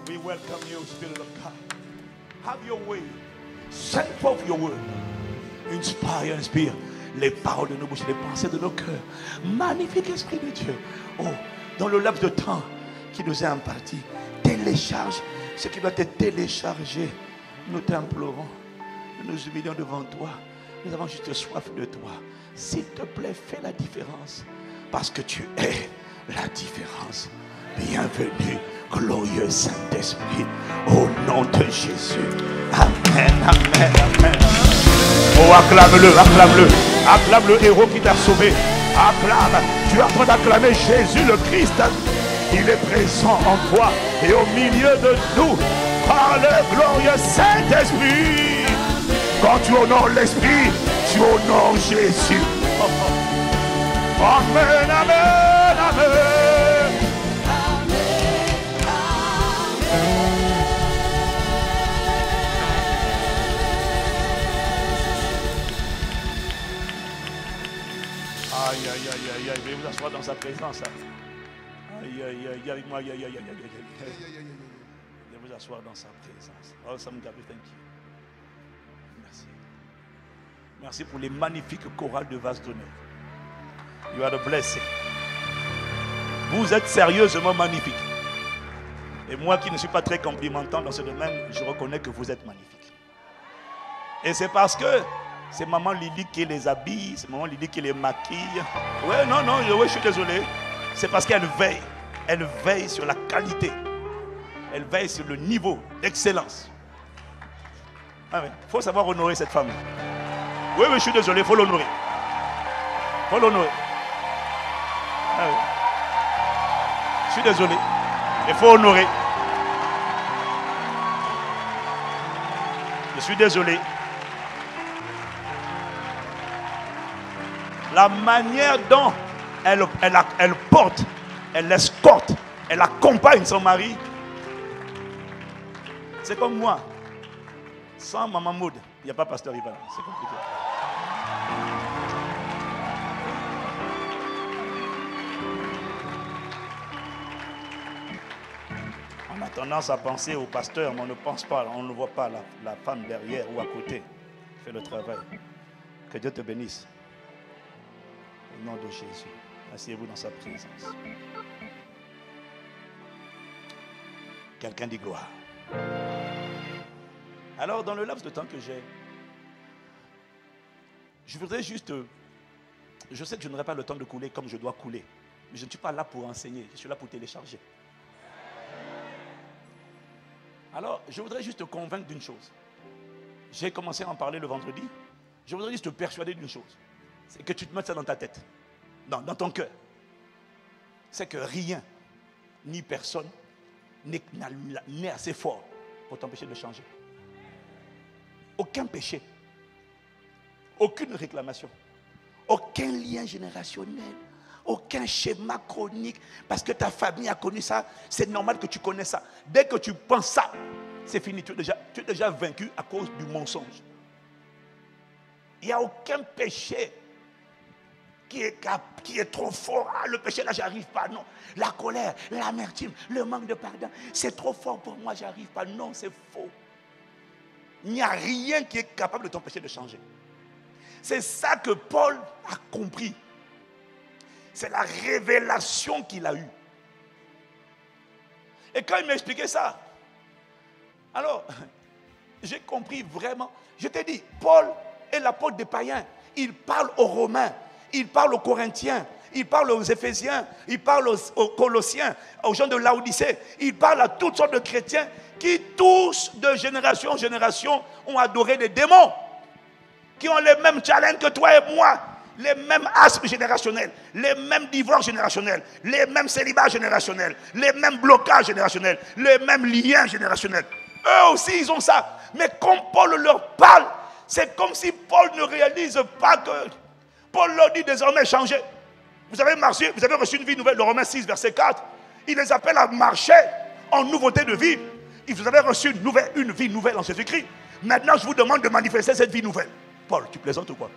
We welcome you, Spirit of God. Have your way. Send forth your word. Inspire, inspire les paroles de nos bouches, les pensées de nos cœurs. Magnifique Esprit de Dieu. Oh, dans le laps de temps qui nous est imparti, télécharge ce qui doit être téléchargé. Nous t'implorons. Nous nous humilions devant toi Nous avons juste soif de toi. S'il te plaît, fais la différence. Parce que tu es la différence. Bienvenue, glorieux Saint-Esprit, au nom de Jésus. Amen, amen, amen. Oh, acclame-le, acclame-le. Acclame le héros qui t'a sauvé. Acclame. Tu es en train d'acclamer Jésus le Christ. Il est présent en toi et au milieu de nous. Par le glorieux Saint-Esprit. Quand tu honores l'Esprit, tu honores Jésus. Amen, amen, amen. Aïe, aïe, aïe, aïe, aïe, veuillez vous asseoir dans sa présence. Aïe, aïe, aïe, aïe, aïe, aïe, aïe, aïe, aïe. Veuillez vous asseoir dans sa présence. Oh, Sam Gabriel, thank you. Merci. Merci pour les magnifiques chorales de vase d'honneur. You are the blessing. Vous êtes sérieusement magnifique. Et moi qui ne suis pas très complimentant dans ce domaine, je reconnais que vous êtes magnifique. Et c'est parce que c'est maman Lily qui les habille, c'est maman Lily qui les maquille. Ouais, non, je suis désolé. C'est parce qu'elle veille. Elle veille sur la qualité. Elle veille sur le niveau d'excellence. Il faut savoir honorer cette femme. Oui, je suis désolé, il faut l'honorer. Il faut l'honorer. Je suis désolé. Il faut honorer. Je suis désolé. La manière dont elle porte, elle escorte, elle accompagne son mari. C'est comme moi. Sans Maman Maud, il n'y a pas Pasteur Ivan. C'est compliqué. On a tendance à penser au pasteur, mais on ne pense pas, on ne voit pas la femme derrière ou à côté qui fait le travail. Que Dieu te bénisse. Au nom de Jésus. Asseyez-vous dans sa présence. Quelqu'un dit gloire. Alors, dans le laps de temps que j'ai, je voudrais juste... Je sais que je n'aurai pas le temps de couler comme je dois couler. Mais je ne suis pas là pour enseigner. Je suis là pour télécharger. Alors, je voudrais juste te convaincre d'une chose. J'ai commencé à en parler le vendredi. Je voudrais juste te persuader d'une chose. C'est que tu te mettes ça dans ta tête, dans ton cœur. C'est que rien, ni personne, n'est assez fort pour t'empêcher de changer. Aucun péché, aucune réclamation, aucun lien générationnel, aucun schéma chronique, parce que ta famille a connu ça, c'est normal que tu connais ça. Dès que tu penses ça, c'est fini, tu es déjà vaincu à cause du mensonge. Il n'y a aucun péché qui est trop fort. Ah, le péché là, j'arrive pas. Non. La colère, l'amertume, le manque de pardon, c'est trop fort pour moi, j'arrive pas. Non, c'est faux. Il n'y a rien qui est capable de t'empêcher de changer. C'est ça que Paul a compris. C'est la révélation qu'il a eue. Et quand il m'a expliqué ça, alors, j'ai compris vraiment. Je t'ai dit, Paul est l'apôtre des païens. Il parle aux Romains, il parle aux Corinthiens, il parle aux Éphésiens, il parle aux Colossiens, aux gens de Laodicée. Il parle à toutes sortes de chrétiens qui tous, de génération en génération, ont adoré des démons, qui ont les mêmes challenges que toi et moi, les mêmes asthmes générationnels, les mêmes divorces générationnels, les mêmes célibats générationnels, les mêmes blocages générationnels, les mêmes liens générationnels. Eux aussi, ils ont ça. Mais quand Paul leur parle, c'est comme si Paul ne réalise pas que Paul leur dit désormais changez. Vous avez marché, vous avez reçu une vie nouvelle, le Romains 6, verset 4. Il les appelle à marcher en nouveauté de vie. Et vous avez reçu une vie nouvelle en Jésus-Christ. Maintenant, je vous demande de manifester cette vie nouvelle. Paul, tu plaisantes ou quoi?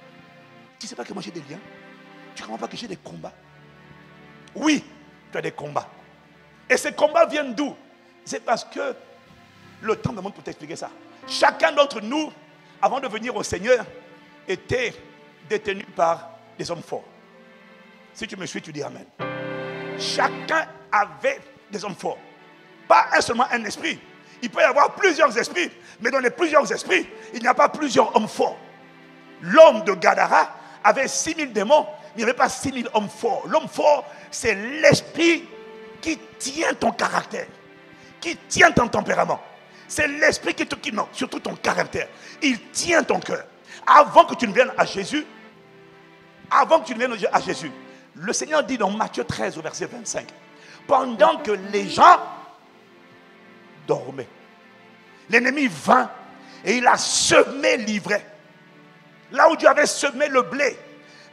Tu ne sais pas que moi j'ai des liens? Tu ne comprends pas que j'ai des combats? Oui, tu as des combats. Et ces combats viennent d'où? C'est parce que le temps me manque pour t'expliquer ça. Chacun d'entre nous, avant de venir au Seigneur, était détenu par des hommes forts. Si tu me suis, tu dis Amen. Chacun avait des hommes forts. Pas seulement un esprit. Il peut y avoir plusieurs esprits, mais dans les plusieurs esprits, il n'y a pas plusieurs hommes forts. l'homme de Gadara avait 6000 démons, mais il n'y avait pas 6000 hommes forts. L'homme fort, c'est l'esprit qui tient ton caractère, qui tient ton tempérament. C'est l'esprit qui non, surtout ton caractère. Il tient ton cœur. Avant que tu ne viennes à Jésus, le Seigneur dit dans Matthieu 13 au verset 25, pendant que les gens dormaient, l'ennemi vint et il a semé l'ivraie. Là où Dieu avait semé le blé,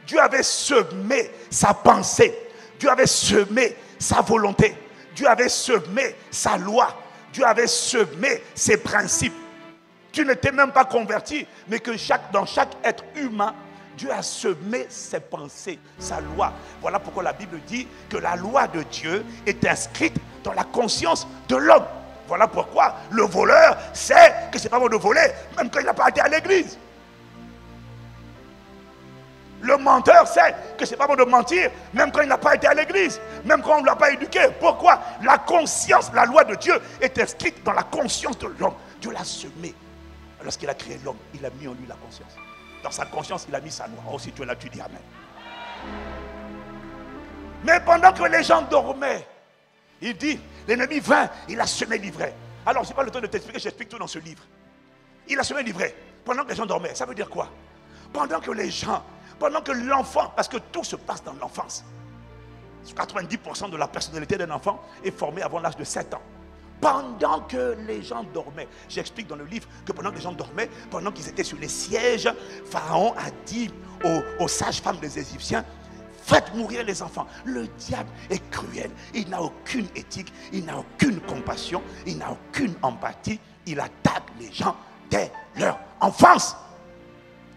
Dieu avait semé sa pensée, Dieu avait semé sa volonté, Dieu avait semé sa loi, Dieu avait semé ses principes. Tu ne t'es même pas converti, mais que dans chaque être humain, Dieu a semé ses pensées, sa loi. Voilà pourquoi la Bible dit que la loi de Dieu est inscrite dans la conscience de l'homme. Voilà pourquoi le voleur sait que c'est pas bon de voler, même quand il n'a pas été à l'église. Le menteur sait que c'est pas bon de mentir, même quand il n'a pas été à l'église, même quand on ne l'a pas éduqué. Pourquoi? La conscience, la loi de Dieu est inscrite dans la conscience de l'homme. Dieu l'a semé. Lorsqu'il a créé l'homme, il a mis en lui la conscience. Dans sa conscience, il a mis sa loi. Oh, si tu es là, tu dis Amen. Mais pendant que les gens dormaient, il dit, l'ennemi vint, il a semé l'ivraie. Alors, je n'ai pas le temps de t'expliquer, j'explique tout dans ce livre. Il a semé l'ivraie pendant que les gens dormaient. Ça veut dire quoi? Pendant que l'enfant, parce que tout se passe dans l'enfance. 90% de la personnalité d'un enfant est formée avant l'âge de 7 ans. Pendant que les gens dormaient, j'explique dans le livre que pendant que les gens dormaient, pendant qu'ils étaient sur les sièges, Pharaon a dit aux sages-femmes des Égyptiens, faites mourir les enfants. Le diable est cruel, il n'a aucune éthique, il n'a aucune compassion, il n'a aucune empathie, il attaque les gens dès leur enfance.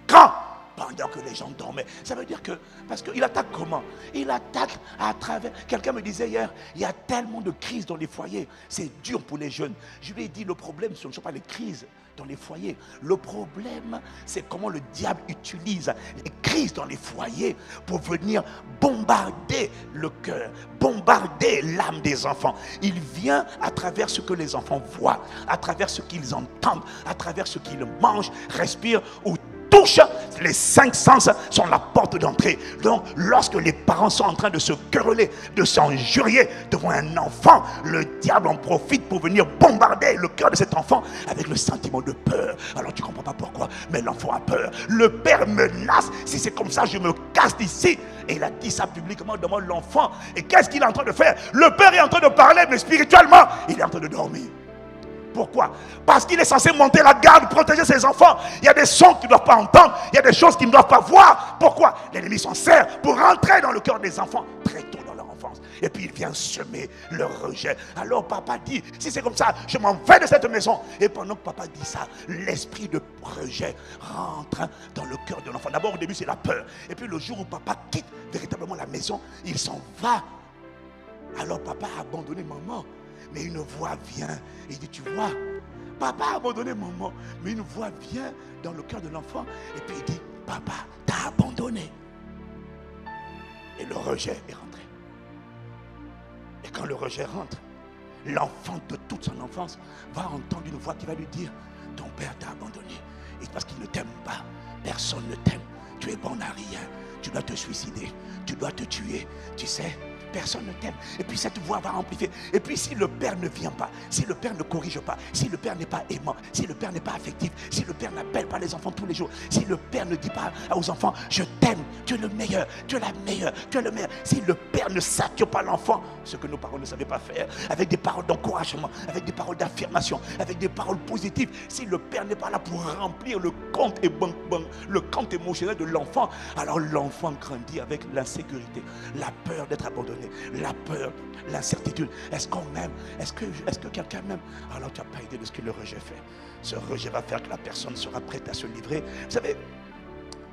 Quand? Pendant que les gens dormaient. Ça veut dire que, parce qu'il attaque comment? Il attaque à travers, quelqu'un me disait hier, il y a tellement de crises dans les foyers, c'est dur pour les jeunes. Je lui ai dit, le problème, ce ne sont pas les crises dans les foyers. Le problème, c'est comment le diable utilise les crises dans les foyers pour venir bombarder le cœur, bombarder l'âme des enfants. Il vient à travers ce que les enfants voient, à travers ce qu'ils entendent, à travers ce qu'ils mangent, respirent ou touche. Les 5 sens sont la porte d'entrée. Donc lorsque les parents sont en train de se quereller, de s'injurier devant un enfant, le diable en profite pour venir bombarder le cœur de cet enfant avec le sentiment de peur. Alors tu ne comprends pas pourquoi, mais l'enfant a peur. Le père menace, si c'est comme ça je me casse d'ici. Et il a dit ça publiquement devant l'enfant. Et qu'est-ce qu'il est en train de faire? Le père est en train de parler, mais spirituellement il est en train de dormir. Pourquoi? Parce qu'il est censé monter la garde, protéger ses enfants. Il y a des sons qu'ils ne doivent pas entendre, il y a des choses qu'ils ne doivent pas voir. Pourquoi? L'ennemi s'en sert pour rentrer dans le cœur des enfants très tôt dans leur enfance. Et puis il vient semer leur rejet. Alors papa dit, si c'est comme ça, je m'en vais de cette maison. Et pendant que papa dit ça, l'esprit de rejet rentre dans le cœur de l'enfant. D'abord au début c'est la peur. Et puis le jour où papa quitte véritablement la maison, il s'en va. Alors papa a abandonné maman. Mais une voix vient et il dit, tu vois, papa a abandonné maman. Mais une voix vient dans le cœur de l'enfant et puis il dit, papa t'a abandonné. Et le rejet est rentré. Et quand le rejet rentre, l'enfant de toute son enfance va entendre une voix qui va lui dire, ton père t'a abandonné. Et parce qu'il ne t'aime pas, personne ne t'aime. Tu es bon à rien. Tu dois te suicider. Tu dois te tuer. Tu sais, personne ne t'aime. Et puis cette voix va amplifier. Et puis si le père ne vient pas, si le père ne corrige pas, si le père n'est pas aimant, si le père n'est pas affectif, si le père n'appelle pas les enfants tous les jours, si le père ne dit pas aux enfants, je t'aime, tu es le meilleur, tu es la meilleure, tu es le meilleur. Si le père ne sature pas l'enfant, ce que nos parents ne savaient pas faire, avec des paroles d'encouragement, avec des paroles d'affirmation, avec des paroles positives, si le père n'est pas là pour remplir le compte émotionnel de l'enfant, alors l'enfant grandit avec l'insécurité, la peur d'être abandonné, la peur, l'incertitude. Est-ce qu'on m'aime? Est-ce que quelqu'un m'aime? Alors tu n'as pas idée de ce que le rejet fait. Ce rejet va faire que la personne sera prête à se livrer. Vous savez,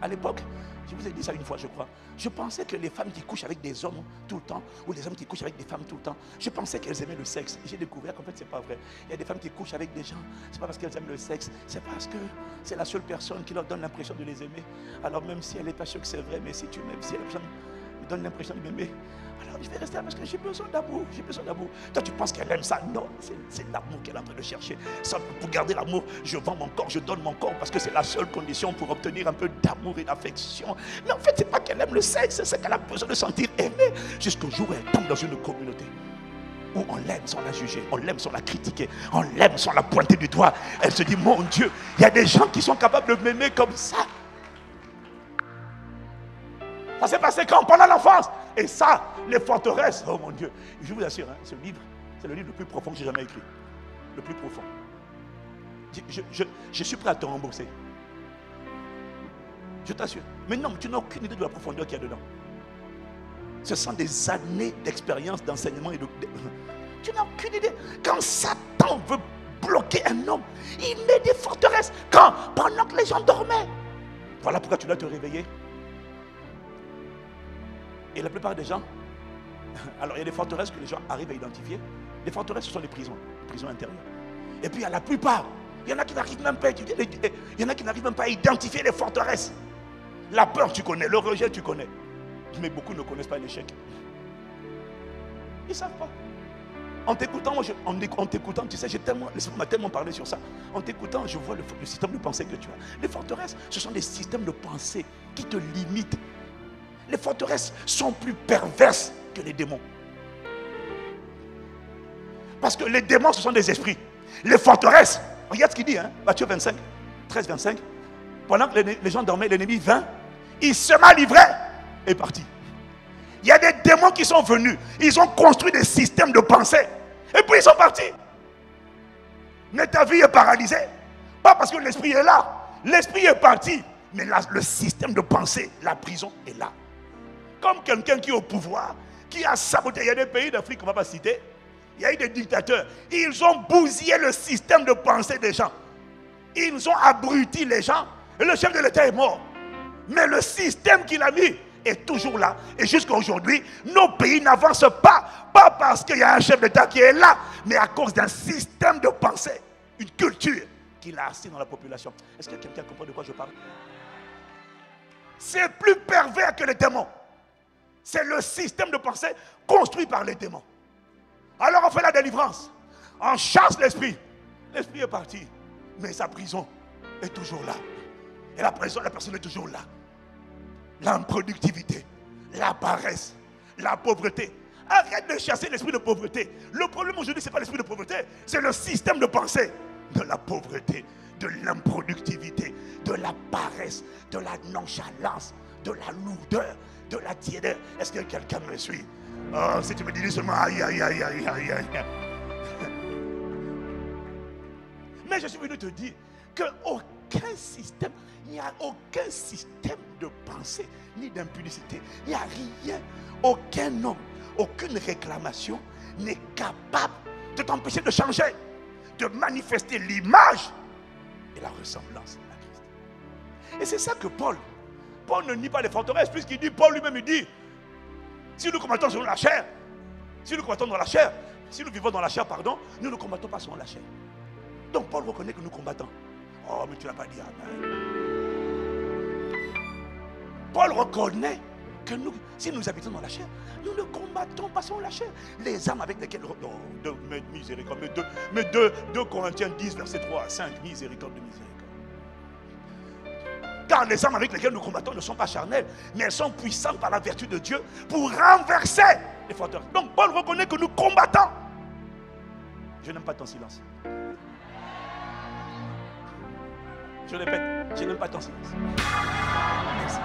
à l'époque, je vous ai dit ça une fois je crois, je pensais que les femmes qui couchent avec des hommes tout le temps, ou les hommes qui couchent avec des femmes tout le temps, je pensais qu'elles aimaient le sexe. J'ai découvert qu'en fait c'est pas vrai. Il y a des femmes qui couchent avec des gens, c'est pas parce qu'elles aiment le sexe, c'est parce que c'est la seule personne qui leur donne l'impression de les aimer. Alors même si elle n'est pas sûre que c'est vrai, mais si tu m'aimes, si elle donne l'impression de m'aimer. Alors je vais rester là parce que j'ai besoin d'amour, j'ai besoin d'amour. Toi tu penses qu'elle aime ça? Non, c'est l'amour qu'elle est en train de chercher. Ça, pour garder l'amour, je vends mon corps, je donne mon corps parce que c'est la seule condition pour obtenir un peu d'amour et d'affection. Mais en fait, c'est pas qu'elle aime le sexe, c'est qu'elle a besoin de sentir aimée. Jusqu'au jour où elle tombe dans une communauté où on l'aime sans la juger, on l'aime sans la critiquer, on l'aime sans la pointer du doigt. Elle se dit, mon Dieu, il y a des gens qui sont capables de m'aimer comme ça. Ça s'est passé quand? Pendant l'enfance. Et ça, les forteresses, oh mon Dieu. Je vous assure, hein, ce livre, c'est le livre le plus profond que j'ai jamais écrit. Le plus profond. Je suis prêt à te rembourser. Je t'assure. Mais non, tu n'as aucune idée de la profondeur qu'il y a dedans. Ce sont des années d'expérience, d'enseignement et de... Tu n'as aucune idée. Quand Satan veut bloquer un homme, il met des forteresses. Quand? Pendant que les gens dormaient. Voilà pourquoi tu dois te réveiller. Et la plupart des gens, alors il y a des forteresses que les gens arrivent à identifier. Les forteresses, ce sont les prisons intérieures. Et puis il y a la plupart, il y en a qui n'arrivent même pas à étudier, il y en a qui n'arrivent même pas à identifier les forteresses. La peur, tu connais, le rejet, tu connais. Mais beaucoup ne connaissent pas l'échec. Ils ne savent pas. En t'écoutant, tu sais, l'Esprit m'a tellement parlé sur ça. En t'écoutant, je vois le système de pensée que tu as. Les forteresses, ce sont des systèmes de pensée qui te limitent. Les forteresses sont plus perverses que les démons. Parce que les démons, ce sont des esprits. Les forteresses, regarde ce qu'il dit, hein, Matthieu 25, 13, 25. Pendant que les gens dormaient, l'ennemi vint, il se m'a livré et est parti. Il y a des démons qui sont venus, ils ont construit des systèmes de pensée. Et puis ils sont partis. Mais ta vie est paralysée. Pas parce que l'esprit est là. L'esprit est parti. Mais là, le système de pensée, la prison est là. Comme quelqu'un qui est au pouvoir, qui a saboté. Il y a des pays d'Afrique qu'on ne va pas citer. Il y a eu des dictateurs. Ils ont bousillé le système de pensée des gens. Ils ont abruti les gens. Et le chef de l'État est mort. Mais le système qu'il a mis est toujours là. Et jusqu'à aujourd'hui, nos pays n'avancent pas. Pas parce qu'il y a un chef d'État qui est là, mais à cause d'un système de pensée. Une culture qu'il a assis dans la population. Est-ce que quelqu'un comprend de quoi je parle? C'est plus pervers que les démons. C'est le système de pensée construit par les démons. Alors on fait la délivrance. On chasse l'esprit. L'esprit est parti. Mais sa prison est toujours là. Et la prison, la personne est toujours là. L'improductivité, la paresse, la pauvreté. Arrête de chasser l'esprit de pauvreté. Le problème aujourd'hui, ce n'est pas l'esprit de pauvreté. C'est le système de pensée de la pauvreté, de l'improductivité, de la paresse, de la nonchalance, de la lourdeur, de la tiédeur. Est-ce que quelqu'un me suit? Oh, si tu me dis seulement aïe, aïe, aïe, aïe, aïe, aïe. Mais je suis venu te dire qu'aucun système, il n'y a aucun système de pensée, ni d'impudicité, il n'y a rien, aucun homme, aucune réclamation n'est capable de t'empêcher de changer, de manifester l'image et la ressemblance à Christ. Et c'est ça que Paul ne nie pas les forteresses, puisqu'il dit, Paul lui-même il dit, si nous combattons selon la chair, si nous combattons dans la chair, si nous vivons dans la chair, pardon, nous ne combattons pas selon la chair. Donc Paul reconnaît que nous combattons. Oh, mais tu n'as pas dit amen. Paul reconnaît que nous, si nous habitons dans la chair, nous ne combattons pas selon la chair. Les armes avec lesquelles... Oh, miséricorde. Mais 2 Corinthiens 10, verset 3 à 5, miséricorde de miséricorde. Car les armes avec lesquelles nous combattons ne sont pas charnelles, mais elles sont puissantes par la vertu de Dieu pour renverser les forteresses. Donc Paul reconnaît que nous combattons. Je n'aime pas ton silence. Je répète, je n'aime pas ton silence. Merci.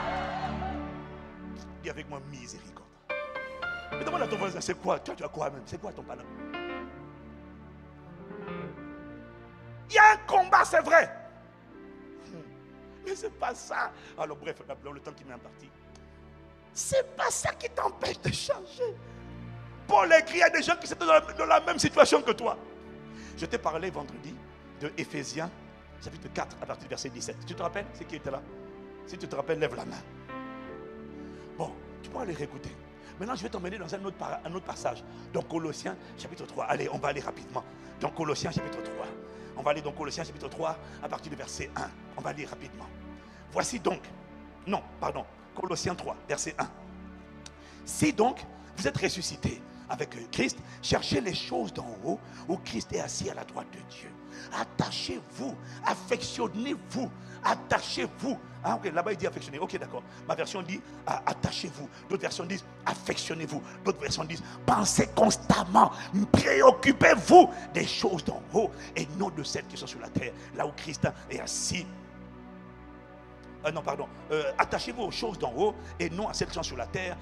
Dis avec moi miséricorde. Mais demande à ton voisin, c'est quoi? Toi, tu as quoi même? C'est quoi ton panneau? Il y a un combat, c'est vrai. Mais c'est pas ça. Alors bref, le temps qui m'est imparti. C'est pas ça qui t'empêche de changer. Paul écrit à des gens qui étaient dans la même situation que toi. Je t'ai parlé vendredi de Éphésiens chapitre 4 à partir du verset 17. Tu te rappelles? C'est qui était là? Si tu te rappelles, lève la main. Bon, tu pourras les réécouter. Maintenant, je vais t'emmener dans un autre passage. Donc Colossiens chapitre 3. Allez, on va aller rapidement. Donc Colossiens chapitre 3. On va aller dans Colossiens chapitre 3 à partir du verset 1. On va lire rapidement. Voici donc, Colossiens 3, verset 1. Si donc vous êtes ressuscité avec Christ, cherchez les choses d'en haut où Christ est assis à la droite de Dieu. Attachez-vous, affectionnez-vous, attachez-vous. Ah, ok, là-bas il dit affectionnez. Ok, d'accord. Ma version dit attachez-vous. D'autres versions disent affectionnez-vous. D'autres versions disent pensez constamment, préoccupez-vous des choses d'en haut et non de celles qui sont sur la terre, là où Christ est assis. Attachez-vous aux choses d'en haut et non à celles qui sont sur la terre,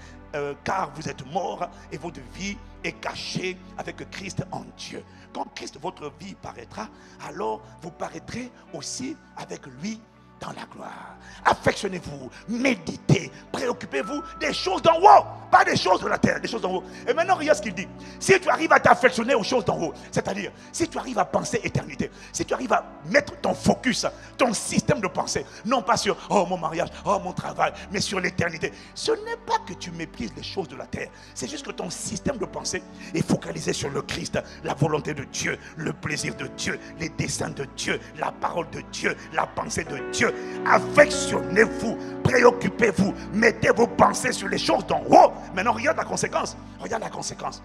car vous êtes morts et votre vie est cachée avec Christ en Dieu. Quand Christ, votre vie, paraîtra, alors vous paraîtrez aussi avec lui dans la gloire. Affectionnez-vous, méditez, préoccupez-vous des choses d'en haut, pas des choses de la terre, des choses d'en haut. Et maintenant, regarde ce qu'il dit. Si tu arrives à t'affectionner aux choses d'en haut, c'est-à-dire, si tu arrives à penser éternité, si tu arrives à mettre ton focus, ton système de pensée, non pas sur, oh mon mariage, oh mon travail, mais sur l'éternité, ce n'est pas que tu méprises les choses de la terre, c'est juste que ton système de pensée est focalisé sur le Christ, la volonté de Dieu, le plaisir de Dieu, les desseins de Dieu, la parole de Dieu, la pensée de Dieu. Affectionnez-vous, préoccupez-vous, mettez vos pensées sur les choses d'en haut. Maintenant, regarde la conséquence. Regarde la conséquence.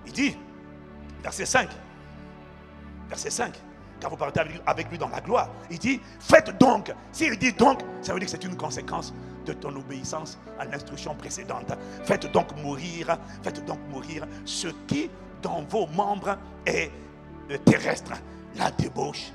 Il dit, verset 5, car vous partez avec lui dans la gloire. Il dit, faites donc. S'il dit donc, ça veut dire que c'est une conséquence de ton obéissance à l'instruction précédente. Faites donc mourir ce qui dans vos membres est terrestre. La débauche,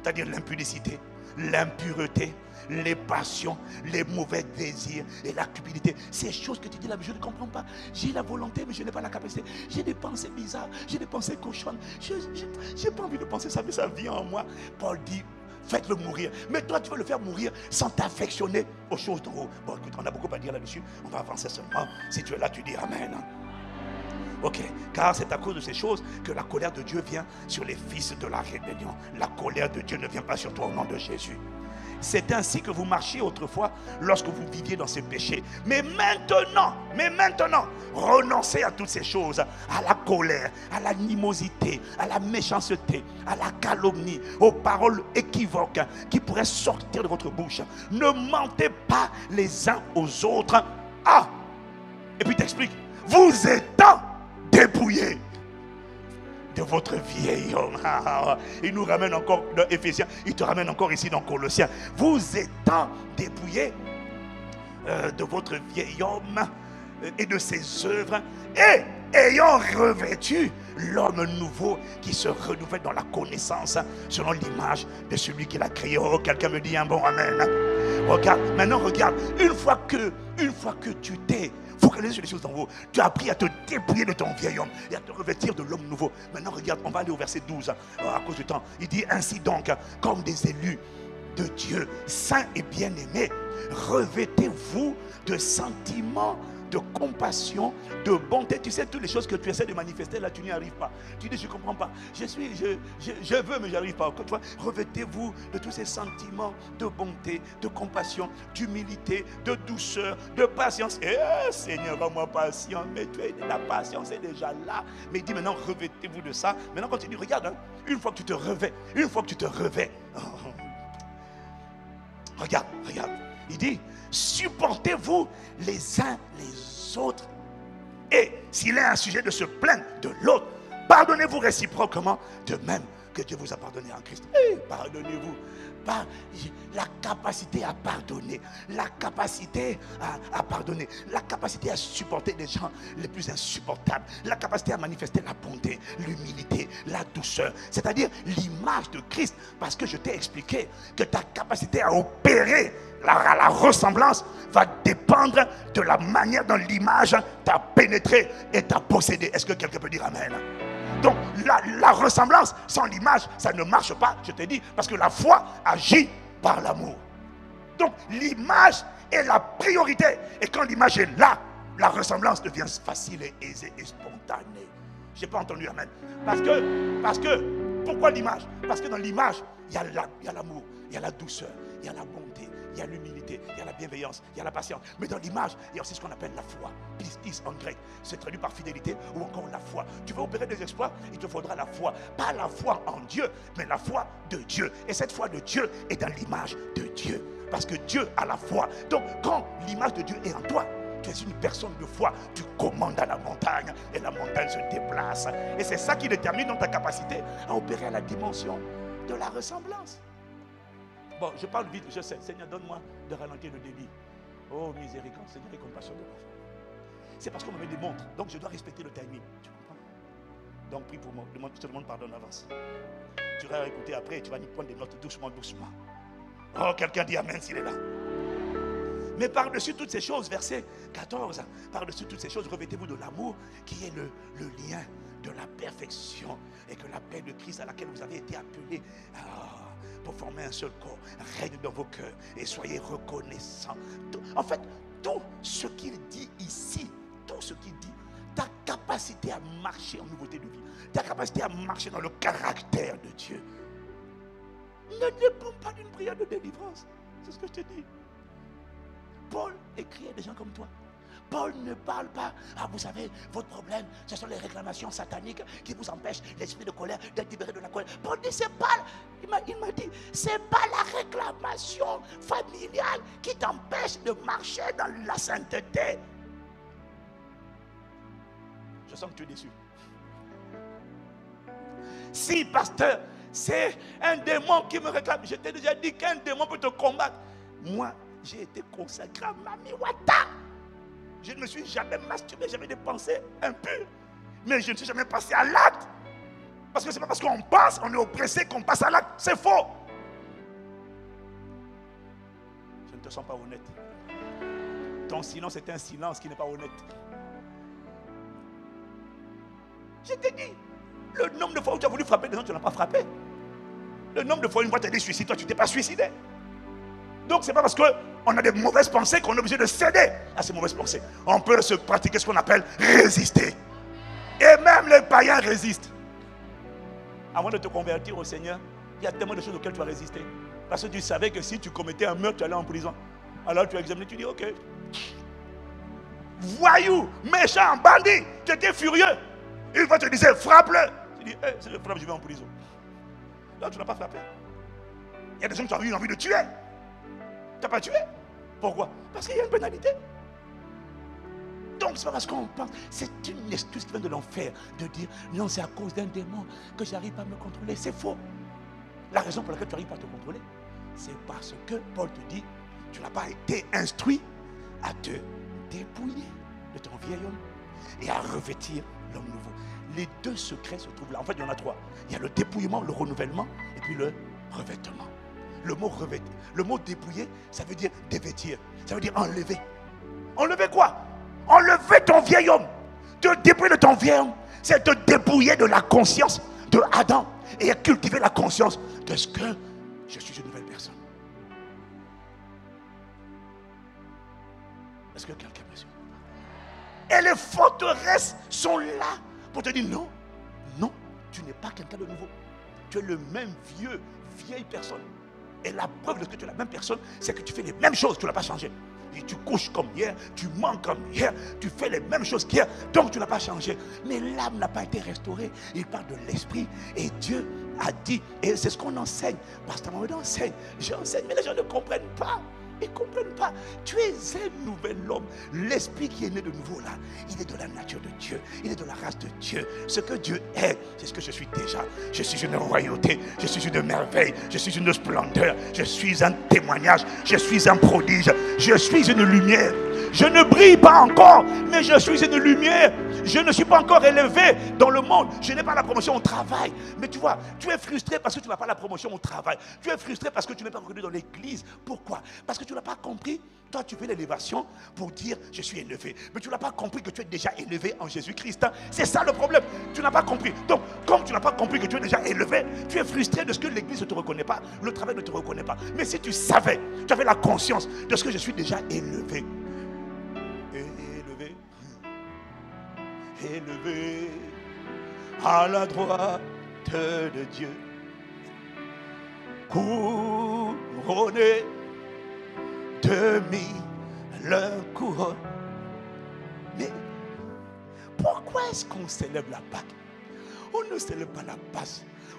c'est-à-dire l'impudicité, l'impureté, les passions, les mauvais désirs et la cupidité. Ces choses que tu dis là, mais je ne comprends pas. J'ai la volonté, mais je n'ai pas la capacité. J'ai des pensées bizarres, j'ai des pensées cochonnes. Je n'ai pas envie de penser ça, mais ça vient en moi. Paul dit, faites-le mourir. Mais toi, tu veux le faire mourir sans t'affectionner aux choses d'en haut. Bon, écoute, on a beaucoup à dire là-dessus. On va avancer seulement. Si tu es là, tu dis Amen. Ok, car c'est à cause de ces choses que la colère de Dieu vient sur les fils de la rébellion. La colère de Dieu ne vient pas sur toi au nom de Jésus. C'est ainsi que vous marchiez autrefois lorsque vous viviez dans ces péchés. Mais maintenant, renoncez à toutes ces choses, à la colère, à l'animosité, à la méchanceté, à la calomnie, aux paroles équivoques qui pourraient sortir de votre bouche. Ne mentez pas les uns aux autres. Ah, et puis t'explique, vous étant dépouillés de votre vieil homme. Il nous ramène encore dans Éphésiens, il te ramène encore ici dans Colossiens. Vous étant dépouillés de votre vieil homme et de ses œuvres, et ayant revêtu l'homme nouveau qui se renouvelle dans la connaissance selon l'image de celui qui l'a créé. Oh, quelqu'un me dit un bon amen. Regarde, maintenant regarde, une fois que tu t'es focalisé sur les choses d'en haut, tu as appris à te dépouiller de ton vieil homme et à te revêtir de l'homme nouveau. Maintenant regarde, on va aller au verset 12 à cause du temps. Il dit ainsi donc, comme des élus de Dieu, saints et bien-aimés, revêtez-vous de sentiments, de compassion, de bonté. Tu sais, toutes les choses que tu essaies de manifester là, tu n'y arrives pas. Tu dis, je ne comprends pas. Je veux, mais je n'arrive pas. Revêtez-vous de tous ces sentiments de bonté, de compassion, d'humilité, de douceur, de patience. Eh, Seigneur, rends-moi patient. Mais la patience est déjà là. Mais il dit maintenant, revêtez-vous de ça. Maintenant, quand tu dis, regarde, hein, une fois que tu te revêts, regarde. Il dit, supportez-vous les uns les autres. Et s'il est un sujet de se plaindre de l'autre, pardonnez-vous réciproquement, de même que Dieu vous a pardonné en Christ. Pardonnez-vous. La capacité à pardonner, la capacité à pardonner, la capacité à supporter les gens les plus insupportables, la capacité à manifester la bonté, l'humilité, la douceur, c'est-à-dire l'image de Christ. Parce que je t'ai expliqué que ta capacité à opérer la ressemblance va dépendre de la manière dont l'image t'a pénétré et t'a possédé. Est-ce que quelqu'un peut dire Amen? Donc la ressemblance sans l'image, ça ne marche pas, je t'ai dit, parce que la foi agit par l'amour. Donc l'image est la priorité. Et quand l'image est là, la ressemblance devient facile et aisée et spontanée. Je n'ai pas entendu Amen. Parce que pourquoi l'image? Parce que dans l'image, il y a l'amour, il y a la douceur, il y a la bonté, il y a l'humilité, il y a la bienveillance, il y a la patience. Mais dans l'image, il y a aussi ce qu'on appelle la foi. Pistis en grec, c'est traduit par fidélité ou encore la foi. Tu veux opérer des exploits, il te faudra la foi. Pas la foi en Dieu, mais la foi de Dieu. Et cette foi de Dieu est dans l'image de Dieu. Parce que Dieu a la foi. Donc quand l'image de Dieu est en toi, tu es une personne de foi. Tu commandes à la montagne et la montagne se déplace. Et c'est ça qui détermine dans ta capacité à opérer à la dimension de la ressemblance. Bon, je parle vite, je sais. Seigneur, donne-moi de ralentir le débit. Oh, miséricorde, Seigneur, et compassion de l'enfant. C'est parce qu'on me met des montres, donc je dois respecter le timing. Tu comprends? Donc prie pour moi, je te demande pardon en avance. Tu vas écouter après et tu vas prendre des notes doucement, doucement. Oh, quelqu'un dit amen s'il est là. Mais par-dessus toutes ces choses, verset 14, par-dessus toutes ces choses, revêtez-vous de l'amour qui est le lien de la perfection et que la paix de Christ à laquelle vous avez été appelés pour former un seul corps règne dans vos cœurs et soyez reconnaissants. En fait, tout ce qu'il dit ici, tout ce qu'il dit, ta capacité à marcher en nouveauté de vie, ta capacité à marcher dans le caractère de Dieu, ne dépend pas d'une prière de délivrance. C'est ce que je te dis. Paul écrit à des gens comme toi. Paul ne parle pas, vous savez, votre problème, ce sont les réclamations sataniques qui vous empêchent, l'esprit de colère, d'être libéré de la colère. Paul dit, c'est pas, il m'a dit, c'est pas la réclamation familiale qui t'empêche de marcher dans la sainteté. Je sens que tu es déçu. Si, pasteur, c'est un démon qui me réclame, je t'ai déjà dit qu'un démon peut te combattre. Moi, j'ai été consacré à Mami Wata. Je ne me suis jamais masturbé, j'avais des pensées impures. Mais je ne suis jamais passé à l'acte. Parce que ce n'est pas parce qu'on pense, on est oppressé qu'on passe à l'acte. C'est faux. Je ne te sens pas honnête. Ton silence est un silence qui n'est pas honnête. Je t'ai dit, le nombre de fois où tu as voulu frapper des gens, tu n'as pas frappé. Le nombre de fois une fois tu as dit suicide, toi tu ne t'es pas suicidé. Donc ce n'est pas parce qu'on a des mauvaises pensées qu'on est obligé de céder à ces mauvaises pensées. On peut se pratiquer ce qu'on appelle résister. Et même les païens résistent. Avant de te convertir au Seigneur, il y a tellement de choses auxquelles tu as résisté. Parce que tu savais que si tu commettais un meurtre, tu allais en prison. Alors tu as examiné, tu dis ok. Voyou, méchant, bandit, tu étais furieux. Une fois tu disais frappe-le. Tu dis, hey, si je frappe, je vais en prison. Non, tu n'as pas frappé. Il y a des gens qui ont eu envie de tuer. Tu n'as pas tué. Pourquoi? Parce qu'il y a une pénalité. Donc c'est pas parce qu'on pense, c'est une excuse qui vient de l'enfer de dire non, c'est à cause d'un démon que je n'arrive pas à me contrôler. C'est faux. La raison pour laquelle tu n'arrives pas à te contrôler, c'est parce que Paul te dit, tu n'as pas été instruit à te dépouiller de ton vieil homme et à revêtir l'homme nouveau. Les deux secrets se trouvent là. En fait, il y en a trois. Il y a le dépouillement, le renouvellement et puis le revêtement. Le mot revêtir, le mot dépouiller, ça veut dire dévêtir. Ça veut dire enlever. Enlever quoi? Enlever ton vieil homme. Te dépouiller de ton vieil homme, c'est te dépouiller de la conscience de Adam et cultiver la conscience de ce que je suis une nouvelle personne. Est-ce que quelqu'un me suit? Et les forteresses sont là pour te dire non, non, tu n'es pas quelqu'un de nouveau. Tu es le même vieille personne. Et la preuve de ce que tu es la même personne, c'est que tu fais les mêmes choses, tu n'as pas changé. Et tu couches comme hier, tu mens comme hier, tu fais les mêmes choses qu'hier, donc tu n'as pas changé. Mais l'âme n'a pas été restaurée. Il parle de l'esprit et Dieu a dit, et c'est ce qu'on enseigne. Pasteur Mamadou enseigne, j'enseigne, mais les gens ne comprennent pas. Ils ne comprennent pas. Tu es un nouvel homme. L'esprit qui est né de nouveau là, il est de la nature de Dieu. Il est de la race de Dieu. Ce que Dieu est, c'est ce que je suis déjà. Je suis une royauté. Je suis une merveille. Je suis une splendeur. Je suis un témoignage. Je suis un prodige. Je suis une lumière. Je ne brille pas encore, mais je suis une lumière. Je ne suis pas encore élevé dans le monde. Je n'ai pas la promotion au travail. Mais tu vois, tu es frustré parce que tu n'as pas la promotion au travail. Tu es frustré parce que tu n'es pas reconnu dans l'église. Pourquoi? Parce que tu n'as pas compris. Toi, tu fais l'élévation pour dire je suis élevé. Mais tu n'as pas compris que tu es déjà élevé en Jésus-Christ. C'est ça le problème. Tu n'as pas compris. Donc, comme tu n'as pas compris que tu es déjà élevé, tu es frustré de ce que l'église ne te reconnaît pas. Le travail ne te reconnaît pas. Mais si tu savais, tu avais la conscience de ce que je suis déjà élevé. Élevé à la droite de Dieu, couronné de mille couronnes. Mais pourquoi est-ce qu'on célèbre la Pâque? On ne célèbre pas la Pâque,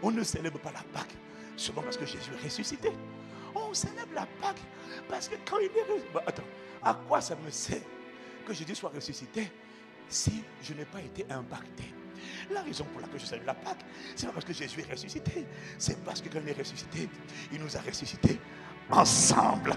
on ne célèbre pas la Pâque seulement parce que Jésus est ressuscité. On célèbre la Pâque parce que quand il est ressuscité, attends, à quoi ça me sert que Jésus soit ressuscité si je n'ai pas été impacté. La raison pour laquelle je salue la Pâque, c'est pas parce que Jésus est ressuscité, c'est parce que quand il est ressuscité, il nous a ressuscités ensemble.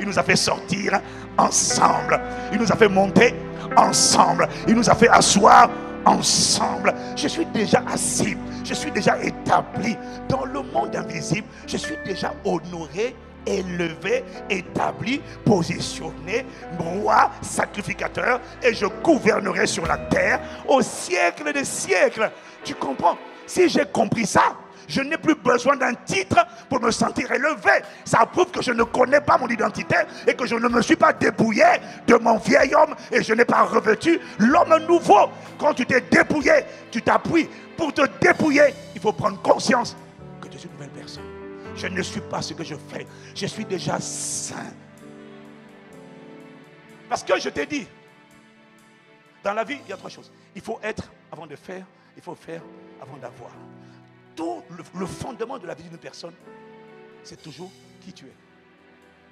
Il nous a fait sortir ensemble. Il nous a fait monter ensemble. Il nous a fait asseoir ensemble. Je suis déjà assis. Je suis déjà établi dans le monde invisible. Je suis déjà honoré, élevé, établi, positionné, roi, sacrificateur, et je gouvernerai sur la terre au siècle des siècles. Tu comprends? Si j'ai compris ça, je n'ai plus besoin d'un titre pour me sentir élevé. Ça prouve que je ne connais pas mon identité et que je ne me suis pas dépouillé de mon vieil homme et je n'ai pas revêtu l'homme nouveau. Quand tu t'es dépouillé, tu t'appuies. Pour te dépouiller, il faut prendre conscience que tu es une nouvelle personne. Je ne suis pas ce que je fais. Je suis déjà saint. Parce que je t'ai dit, dans la vie, il y a trois choses. Il faut être avant de faire. Il faut faire avant d'avoir. Tout le fondement de la vie d'une personne, c'est toujours qui tu es.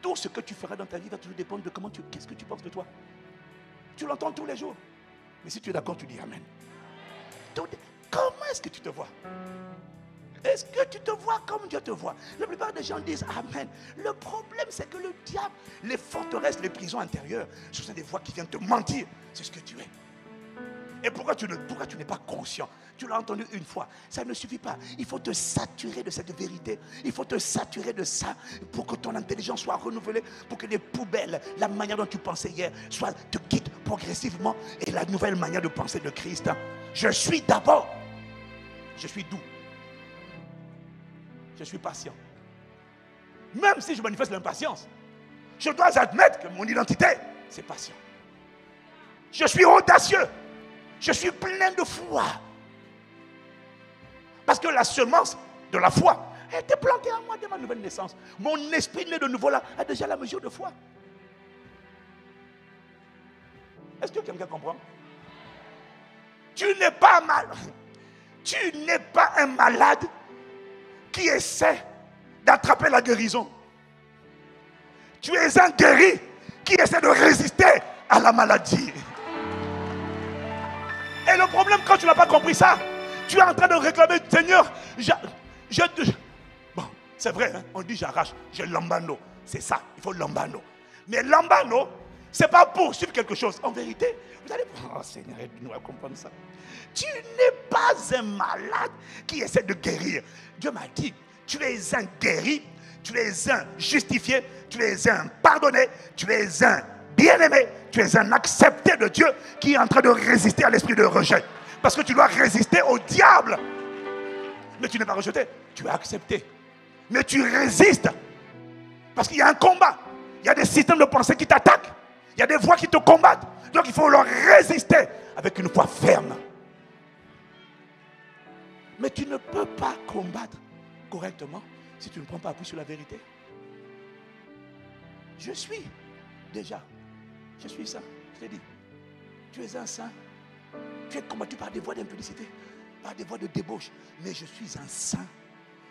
Tout ce que tu feras dans ta vie va toujours dépendre de qu'est-ce que tu penses de toi. Tu l'entends tous les jours. Mais si tu es d'accord, tu dis Amen. Comment est-ce que tu te vois? Est-ce que tu te vois comme Dieu te voit? La plupart des gens disent Amen. Le problème, c'est que le diable, les forteresses, les prisons intérieures, ce sont des voix qui viennent te mentir. C'est ce que tu es. Et pourquoi tu n'es pas conscient? Tu l'as entendu une fois, ça ne suffit pas. Il faut te saturer de cette vérité. Il faut te saturer de ça pour que ton intelligence soit renouvelée, pour que les poubelles, la manière dont tu pensais hier, te quittent progressivement et la nouvelle manière de penser de Christ. Je suis d'abord. Je suis doux. Je suis patient. Même si je manifeste l'impatience, je dois admettre que mon identité, c'est patient. Je suis audacieux. Je suis plein de foi. Parce que la semence de la foi a été plantée en moi dès ma nouvelle naissance. Mon esprit né de nouveau là a déjà la mesure de foi. Est-ce que quelqu'un comprend? Tu n'es pas mal. Tu n'es pas un malade qui essaie d'attraper la guérison. Tu es un guéri qui essaie de résister à la maladie. Et le problème, quand tu n'as pas compris ça, tu es en train de réclamer, Seigneur, bon, c'est vrai, hein, on dit j'arrache, je lambano. C'est ça, il faut lambano. Mais lambano, ce n'est pas pour suivre quelque chose. En vérité, vous allez, oh Seigneur, aide-nous à comprendre ça. Tu n'es pas un malade qui essaie de guérir. Dieu m'a dit, tu es un guéri, tu es un justifié, tu es un pardonné, tu es un bien-aimé, tu es un accepté de Dieu qui est en train de résister à l'esprit de rejet. Parce que tu dois résister au diable. Mais tu n'es pas rejeté, tu es accepté. Mais tu résistes. Parce qu'il y a un combat. Il y a des systèmes de pensée qui t'attaquent. Il y a des voix qui te combattent. Donc il faut leur résister avec une foi ferme. Mais tu ne peux pas combattre correctement si tu ne prends pas appui sur la vérité. Je suis déjà. Je suis saint. Je t'ai dit. Tu es un saint. Tu es combattu par des voies d'impudicité, par des voies de débauche. Mais je suis un saint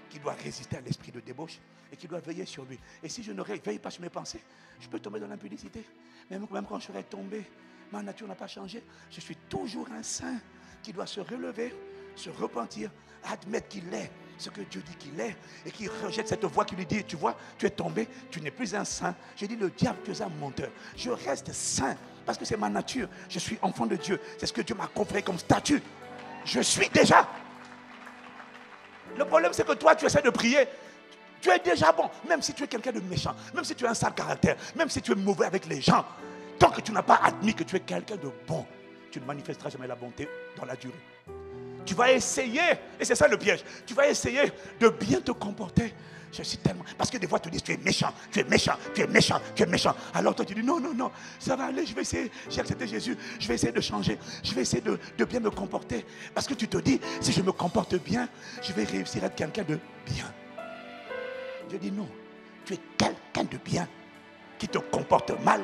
qui doit résister à l'esprit de débauche et qui doit veiller sur lui. Et si je ne veille pas sur mes pensées, je peux tomber dans l'impudicité. Même quand je serai tombé, ma nature n'a pas changé. Je suis toujours un saint qui doit se relever, se repentir, admettre qu'il est ce que Dieu dit qu'il est et qui rejette cette voix qui lui dit, tu vois, tu es tombé, tu n'es plus un saint. J'ai dit, le diable, tu es un menteur. Je reste saint parce que c'est ma nature. Je suis enfant de Dieu. C'est ce que Dieu m'a conféré comme statut. Je suis déjà. Le problème, c'est que toi, tu essaies de prier. Tu es déjà bon. Même si tu es quelqu'un de méchant, même si tu as un sale caractère, même si tu es mauvais avec les gens, tant que tu n'as pas admis que tu es quelqu'un de bon, tu ne manifesteras jamais la bonté dans la durée. Tu vas essayer, et c'est ça le piège, tu vas essayer de bien te comporter. Je suis tellement... Parce que des fois, tu dis, tu es méchant, tu es méchant, tu es méchant, tu es méchant. Alors toi, tu dis, non, non, non, ça va aller, je vais essayer, j'ai accepté Jésus, je vais essayer de changer, je vais essayer de bien me comporter. Parce que tu te dis, si je me comporte bien, je vais réussir à être quelqu'un de bien. Je dis non, tu es quelqu'un de bien qui te comporte mal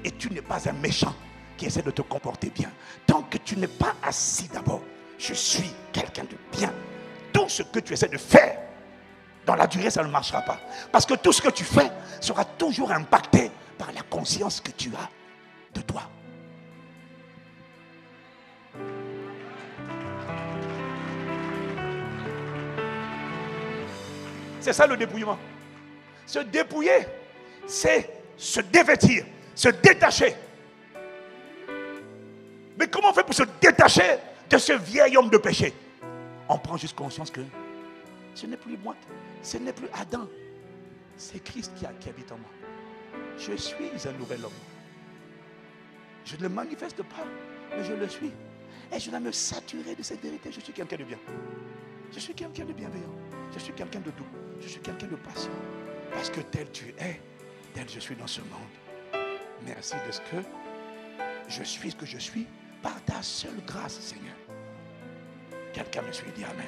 et tu n'es pas un méchant qui essaie de te comporter bien. Tant que tu n'es pas assis d'abord, je suis quelqu'un de bien. Tout ce que tu essaies de faire, dans la durée, ça ne marchera pas. Parce que tout ce que tu fais sera toujours impacté par la conscience que tu as de toi. C'est ça le dépouillement. Se dépouiller, c'est se dévêtir, se détacher. Mais comment on fait pour se détacher de ce vieil homme de péché? On prend juste conscience que ce n'est plus moi, ce n'est plus Adam, c'est Christ qui habite en moi. Je suis un nouvel homme. Je ne le manifeste pas, mais je le suis. Et je dois me saturer de cette vérité. Je suis quelqu'un de bien. Je suis quelqu'un de bienveillant. Je suis quelqu'un de doux. Je suis quelqu'un de patient. Parce que tel tu es, tel je suis dans ce monde. Merci de ce que je suis, ce que je suis, par ta seule grâce, Seigneur. Quelqu'un me suit, dit Amen.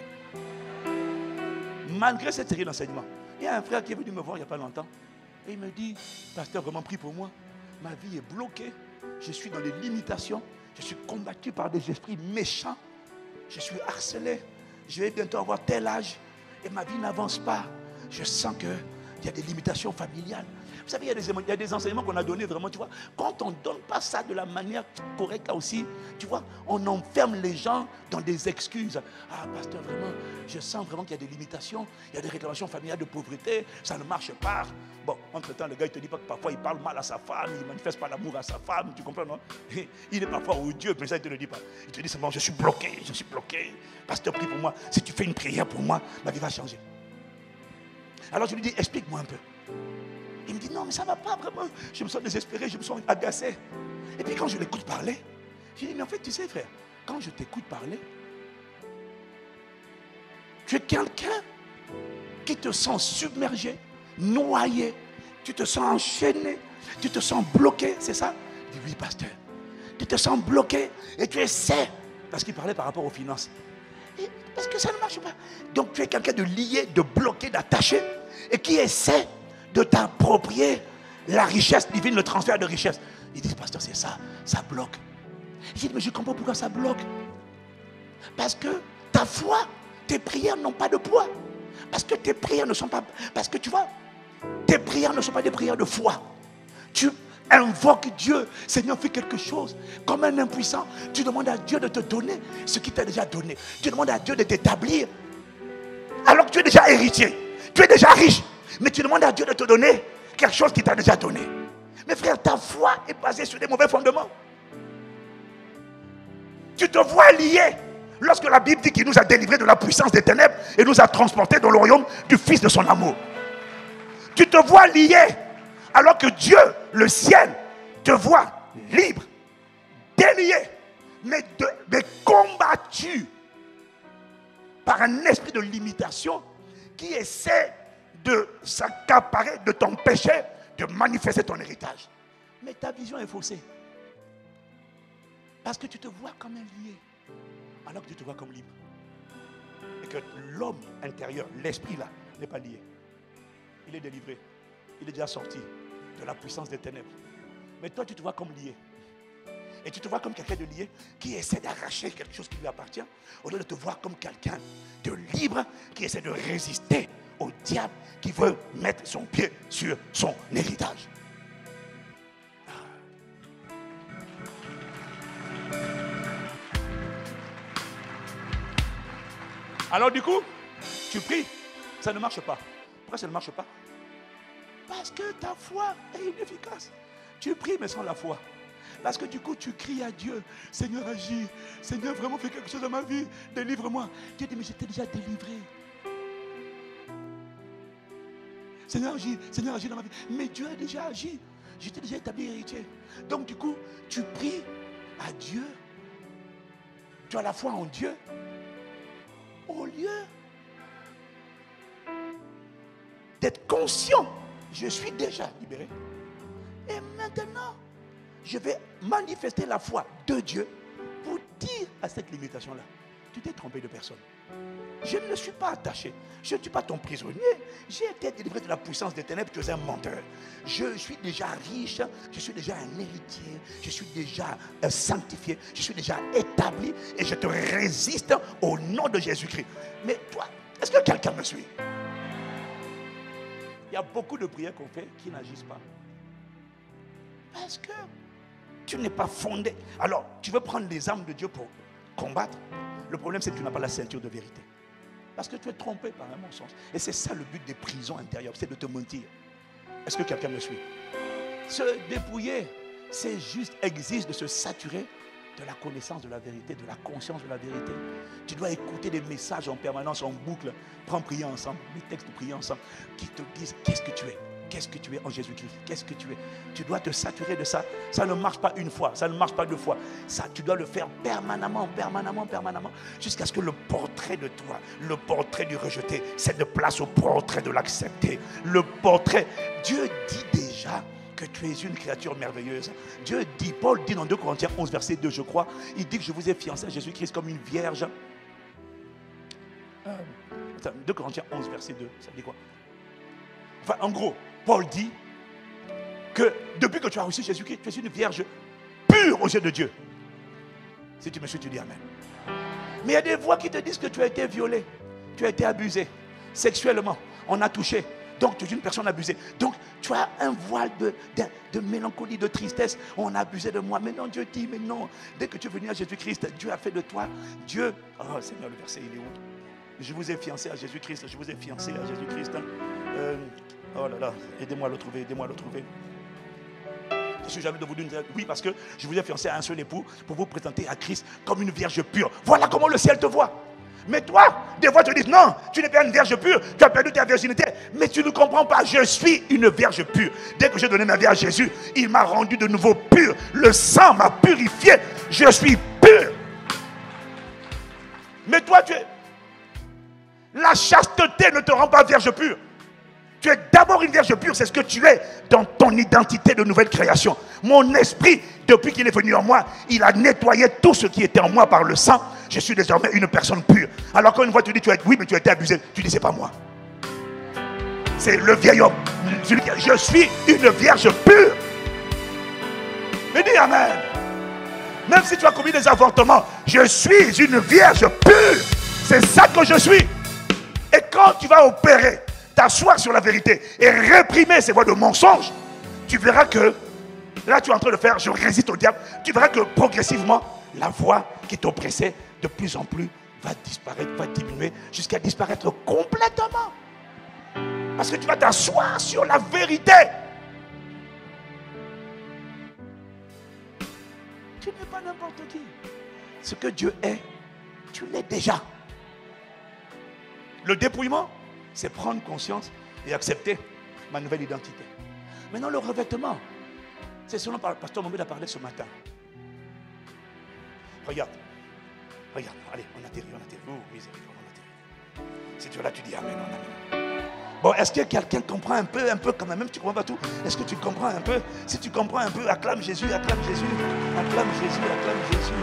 Malgré cette série d'enseignements, il y a un frère qui est venu me voir il n'y a pas longtemps. Et il me dit, pasteur, vraiment prie pour moi. Ma vie est bloquée. Je suis dans les limitations. Je suis combattu par des esprits méchants. Je suis harcelé. Je vais bientôt avoir tel âge. Et ma vie n'avance pas. Je sens qu'il y a des limitations familiales. Vous savez, il y a des enseignements qu'on a donnés vraiment, tu vois. Quand on ne donne pas ça de la manière correcte aussi, tu vois, on enferme les gens dans des excuses. Ah, pasteur, vraiment, je sens vraiment qu'il y a des limitations. Il y a des réclamations familiales de pauvreté. Ça ne marche pas. Bon, entre-temps, le gars, il te dit pas que parfois, il parle mal à sa femme. Il ne manifeste pas l'amour à sa femme. Tu comprends, non? Il est parfois odieux, mais ça, il ne te le dit pas. Il te dit seulement, je suis bloqué, je suis bloqué. Pasteur, prie pour moi. Si tu fais une prière pour moi, ma vie va changer. Alors, je lui dis, explique-moi un peu. Il me dit, non, mais ça ne va pas vraiment. Je me sens désespéré, je me sens agacé. Et puis quand je l'écoute parler, je dis, mais en fait, tu sais, frère, quand je t'écoute parler, tu es quelqu'un qui te sent submergé, noyé, tu te sens enchaîné, tu te sens bloqué, c'est ça? Il dit, oui, pasteur. Tu te sens bloqué et tu essaies, parce qu'il parlait par rapport aux finances. Et parce que ça ne marche pas. Donc tu es quelqu'un de lié, de bloqué, d'attaché, et qui essaie de t'approprier la richesse divine, le transfert de richesse. Ils disent, pasteur, c'est ça, ça bloque. J'ai dit, mais je comprends pourquoi ça bloque. Parce que ta foi, tes prières n'ont pas de poids. Parce que tes prières ne sont pas... Parce que tu vois, tes prières ne sont pas des prières de foi. Tu invoques Dieu. Seigneur, fais quelque chose. Comme un impuissant, tu demandes à Dieu de te donner ce qu'il t'a déjà donné. Tu demandes à Dieu de t'établir. Alors que tu es déjà héritier. Tu es déjà riche. Mais tu demandes à Dieu de te donner quelque chose qu'il t'a déjà donné. Mais frère, ta foi est basée sur des mauvais fondements. Tu te vois lié. Lorsque la Bible dit qu'il nous a délivrés de la puissance des ténèbres et nous a transportés dans le royaume du Fils de son amour. Tu te vois lié. Alors que Dieu, le ciel, te voit libre, délié, mais combattu par un esprit de limitation qui essaie de s'accaparer de ton péché, de manifester ton héritage. Mais ta vision est faussée. Parce que tu te vois comme un lié, alors que tu te vois comme libre. Et que l'homme intérieur, l'esprit là, n'est pas lié. Il est délivré. Il est déjà sorti de la puissance des ténèbres. Mais toi, tu te vois comme lié. Et tu te vois comme quelqu'un de lié qui essaie d'arracher quelque chose qui lui appartient, au lieu de te voir comme quelqu'un de libre qui essaie de résister au diable qui veut mettre son pied sur son héritage. Alors du coup, tu pries, ça ne marche pas. Pourquoi ça ne marche pas? Parce que ta foi est inefficace. Tu pries mais sans la foi. Parce que du coup tu cries à Dieu, Seigneur agis, Seigneur vraiment fais quelque chose dans ma vie, délivre-moi. Dieu dit mais j'étais déjà délivré. Seigneur agis dans ma vie. Mais Dieu a déjà agi. J'étais déjà établi héritier. Donc du coup, tu pries à Dieu. Tu as la foi en Dieu. Au lieu d'être conscient, je suis déjà libéré. Et maintenant, je vais manifester la foi de Dieu pour dire à cette limitation-là, tu t'es trompé de personne. Je ne suis pas attaché. Je ne suis pas ton prisonnier. J'ai été délivré de la puissance des ténèbres. Tu es un menteur. Je suis déjà riche. Je suis déjà un héritier. Je suis déjà sanctifié. Je suis déjà établi. Et je te résiste au nom de Jésus-Christ. Mais toi, est-ce que quelqu'un me suit? Il y a beaucoup de prières qu'on fait qui n'agissent pas. Parce que tu n'es pas fondé. Alors, tu veux prendre les armes de Dieu pour combattre. Le problème, c'est que tu n'as pas la ceinture de vérité. Parce que tu es trompé par un mensonge. Et c'est ça le but des prisons intérieures, c'est de te mentir. Est-ce que quelqu'un me suit? Se dépouiller, c'est juste, exige de se saturer de la connaissance de la vérité, de la conscience de la vérité. Tu dois écouter des messages en permanence, en boucle. Prends prier ensemble, des textes de prier ensemble, qui te disent qu'est-ce que tu es. Qu'est-ce que tu es en Jésus-Christ? Qu'est-ce que tu es? Tu dois te saturer de ça. Ça ne marche pas une fois, ça ne marche pas deux fois. Ça, tu dois le faire permanemment, jusqu'à ce que le portrait de toi, le portrait du rejeté, cède place au portrait de l'accepté. Le portrait, Dieu dit déjà que tu es une créature merveilleuse. Dieu dit, Paul dit dans 2 Corinthiens 11, verset 2, je crois, il dit que je vous ai fiancé à Jésus-Christ comme une vierge. 2 Corinthiens 11, verset 2, ça dit quoi? Enfin, en gros, Paul dit que depuis que tu as reçu Jésus-Christ, tu es une vierge pure aux yeux de Dieu. Si tu me suis, tu dis Amen. Mais il y a des voix qui te disent que tu as été violé, tu as été abusé sexuellement, on a touché. Donc tu es une personne abusée. Donc tu as un voile de mélancolie, de tristesse. On a abusé de moi. Mais non, Dieu dit, mais non. Dès que tu es venu à Jésus-Christ, Dieu a fait de toi. Dieu, oh Seigneur, le verset il est où? Je vous ai fiancé à Jésus-Christ. Je vous ai fiancé à Jésus-Christ. Oh là là, aidez-moi à le trouver, aidez-moi à le trouver. Je suis jamais de vous dire oui, parce que je vous ai fiancé à un seul époux pour vous présenter à Christ comme une vierge pure. Voilà comment le ciel te voit. Mais toi, des fois tu te dis non, tu n'es pas une vierge pure, tu as perdu ta virginité. Mais tu ne comprends pas, je suis une vierge pure. Dès que j'ai donné ma vie à Jésus, il m'a rendu de nouveau pur. Le sang m'a purifié, je suis pur. Mais toi, la chasteté ne te rend pas vierge pure. Tu es d'abord une vierge pure, c'est ce que tu es dans ton identité de nouvelle création. Mon esprit, depuis qu'il est venu en moi, il a nettoyé tout ce qui était en moi par le sang. Je suis désormais une personne pure. Alors quand une fois tu dis, oui, mais tu as été abusé, tu dis, c'est pas moi. C'est le vieil homme. Je suis une vierge pure. Mais dis Amen. Même si tu as commis des avortements, je suis une vierge pure. C'est ça que je suis. Et quand tu vas opérer, t'asseoir sur la vérité et réprimer ces voix de mensonge, tu verras que là tu es en train de faire je résiste au diable. Tu verras que progressivement la voix qui t'oppressait de plus en plus va disparaître, va diminuer jusqu'à disparaître complètement, parce que tu vas t'asseoir sur la vérité. Tu n'es pas n'importe qui. Ce que Dieu est, tu l'es déjà. Le dépouillement, c'est prendre conscience et accepter ma nouvelle identité. Maintenant, le revêtement, c'est ce dont le pasteur Mohamed a parlé ce matin. Regarde, allez, on atterrit. Oh, miséricorde, on atterrit. Si tu es là, tu dis Amen, on Amen. Bon, est-ce que quelqu'un comprend un peu quand même tu ne comprends pas tout? Est-ce que tu comprends un peu? Si tu comprends un peu, acclame Jésus, acclame Jésus, acclame Jésus, acclame Jésus.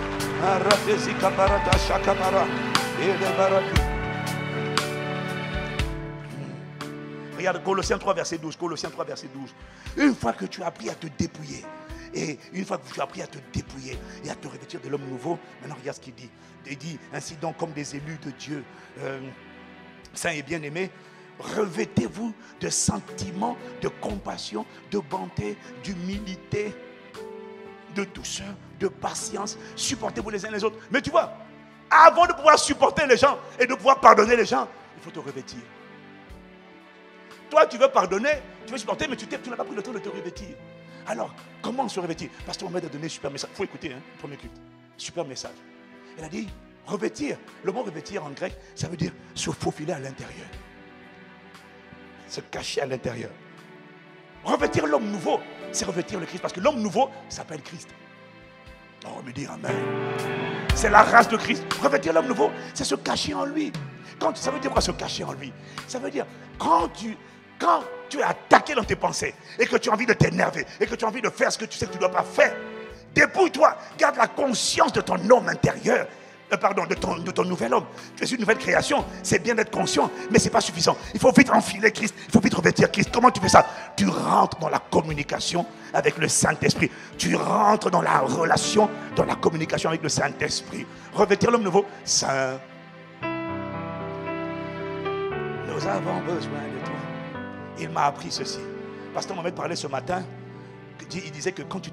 Regarde Colossiens 3 verset 12. Colossiens 3 verset 12. Une fois que tu as appris à te dépouiller, et une fois que tu as appris à te dépouiller et à te revêtir de l'homme nouveau, maintenant regarde ce qu'il dit. Il dit, ainsi donc comme des élus de Dieu, saints et bien-aimés, revêtez-vous de sentiments, de compassion, de bonté, d'humilité, de douceur, de patience. Supportez-vous les uns les autres. Mais tu vois, avant de pouvoir supporter les gens et de pouvoir pardonner les gens, il faut te revêtir. Toi, tu veux pardonner, tu veux supporter, mais tu n'as pas pris le temps de te revêtir. Alors, comment se revêtir? Pasteur Mohamed a donné un super message. Il faut écouter, premier culte. Super message. Il a dit, revêtir. Le mot revêtir en grec, ça veut dire se faufiler à l'intérieur. Se cacher à l'intérieur. Revêtir l'homme nouveau, c'est revêtir le Christ. Parce que l'homme nouveau s'appelle Christ. Oh, me dire Amen. C'est la race de Christ. Revêtir l'homme nouveau, c'est se cacher en lui. Ça veut dire quoi, se cacher en lui? Ça veut dire, quand tu es attaqué dans tes pensées et que tu as envie de t'énerver et que tu as envie de faire ce que tu sais que tu ne dois pas faire, dépouille-toi, garde la conscience de ton homme intérieur, de ton nouvel homme. Tu es une nouvelle création, c'est bien d'être conscient, mais ce n'est pas suffisant. Il faut vite enfiler Christ, il faut vite revêtir Christ. Comment tu fais ça? Tu rentres dans la communication avec le Saint-Esprit. Tu rentres dans la relation, dans la communication avec le Saint-Esprit. Revêtir l'homme nouveau, Saint. Nous avons besoin de toi. Il m'a appris ceci. Pasteur Mohamed parlait ce matin. Il disait que quand tu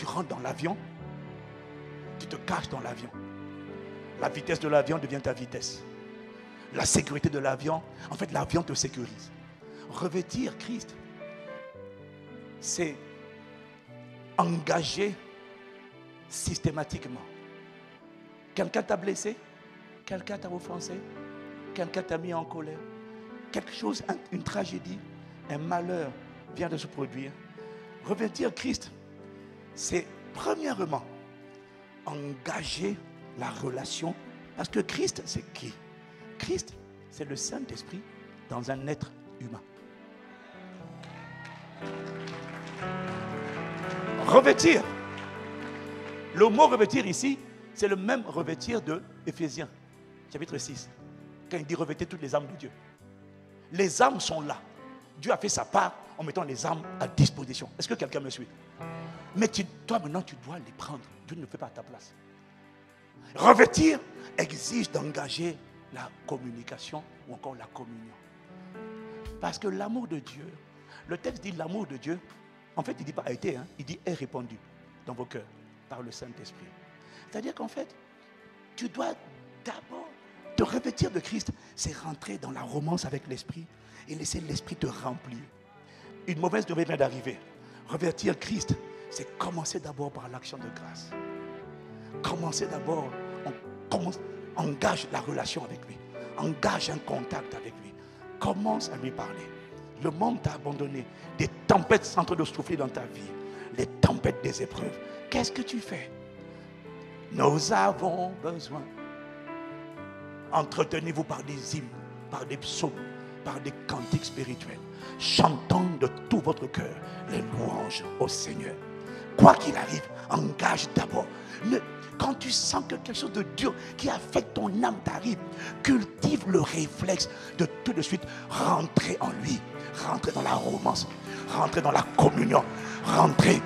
rentres dans l'avion, tu te caches dans l'avion. La vitesse de l'avion devient ta vitesse. la sécurité de l'avion. En fait, l'avion te sécurise. Revêtir Christ, c'est engager systématiquement. Quelqu'un t'a blessé, quelqu'un t'a offensé, quelqu'un t'a mis en colère, quelque chose, une tragédie, un malheur vient de se produire. Revêtir Christ, c'est premièrement engager la relation. Parce que Christ, c'est qui? Christ, c'est le Saint-Esprit dans un être humain. Revêtir. Le mot revêtir ici, c'est le même revêtir de Éphésiens, chapitre 6. Quand il dit revêtir toutes les âmes de Dieu. Les âmes sont là. Dieu a fait sa part en mettant les âmes à disposition. Est-ce que quelqu'un me suit? Mais toi maintenant, tu dois les prendre. Dieu ne le fait pas à ta place. Revêtir exige d'engager la communication ou encore la communion. Parce que l'amour de Dieu, le texte dit l'amour de Dieu, en fait il ne dit pas a été, il dit est répandu dans vos cœurs par le Saint-Esprit. C'est-à-dire qu'en fait, tu dois d'abord te revêtir de Christ, c'est rentrer dans la romance avec l'Esprit et laisser l'Esprit te remplir. Une mauvaise nouvelle vient d'arriver. Revêtir Christ, c'est commencer d'abord par l'action de grâce. Commencer d'abord, engage la relation avec lui. Engage un contact avec lui. Commence à lui parler. Le monde t'a abandonné. Des tempêtes sont en train de souffler dans ta vie. Les tempêtes des épreuves. Qu'est-ce que tu fais? Nous avons besoin. Entretenez-vous par des hymnes, par des psaumes, par des cantiques spirituels, chantant de tout votre cœur les louanges au Seigneur. Quoi qu'il arrive, engage d'abord. Quand tu sens que quelque chose de dur qui affecte ton âme t'arrive, cultive le réflexe de tout de suite rentrer en lui, rentrer dans la romance, rentrer dans la communion, rentrer.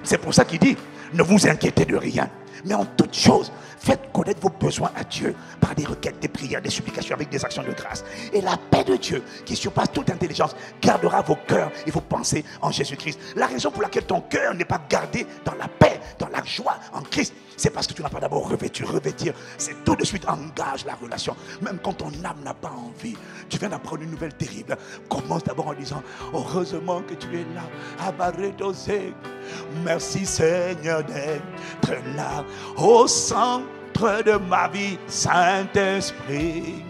C'est pour ça qu'il dit, ne vous inquiétez de rien, mais en toute chose, faites connaître vos besoins à Dieu par des requêtes, des prières, des supplications avec des actions de grâce. Et la paix de Dieu, qui surpasse toute intelligence, gardera vos cœurs et vos pensées en Jésus-Christ. La raison pour laquelle ton cœur n'est pas gardé dans la paix, dans la joie en Christ, c'est parce que tu n'as pas d'abord revêtu. Revêtir, c'est tout de suite engage la relation. Même quand ton âme n'a pas envie, tu viens d'apprendre une nouvelle terrible. Commence d'abord en disant, heureusement que tu es là. Abaredosé. Merci Seigneur d'être là au centre de ma vie, Saint-Esprit.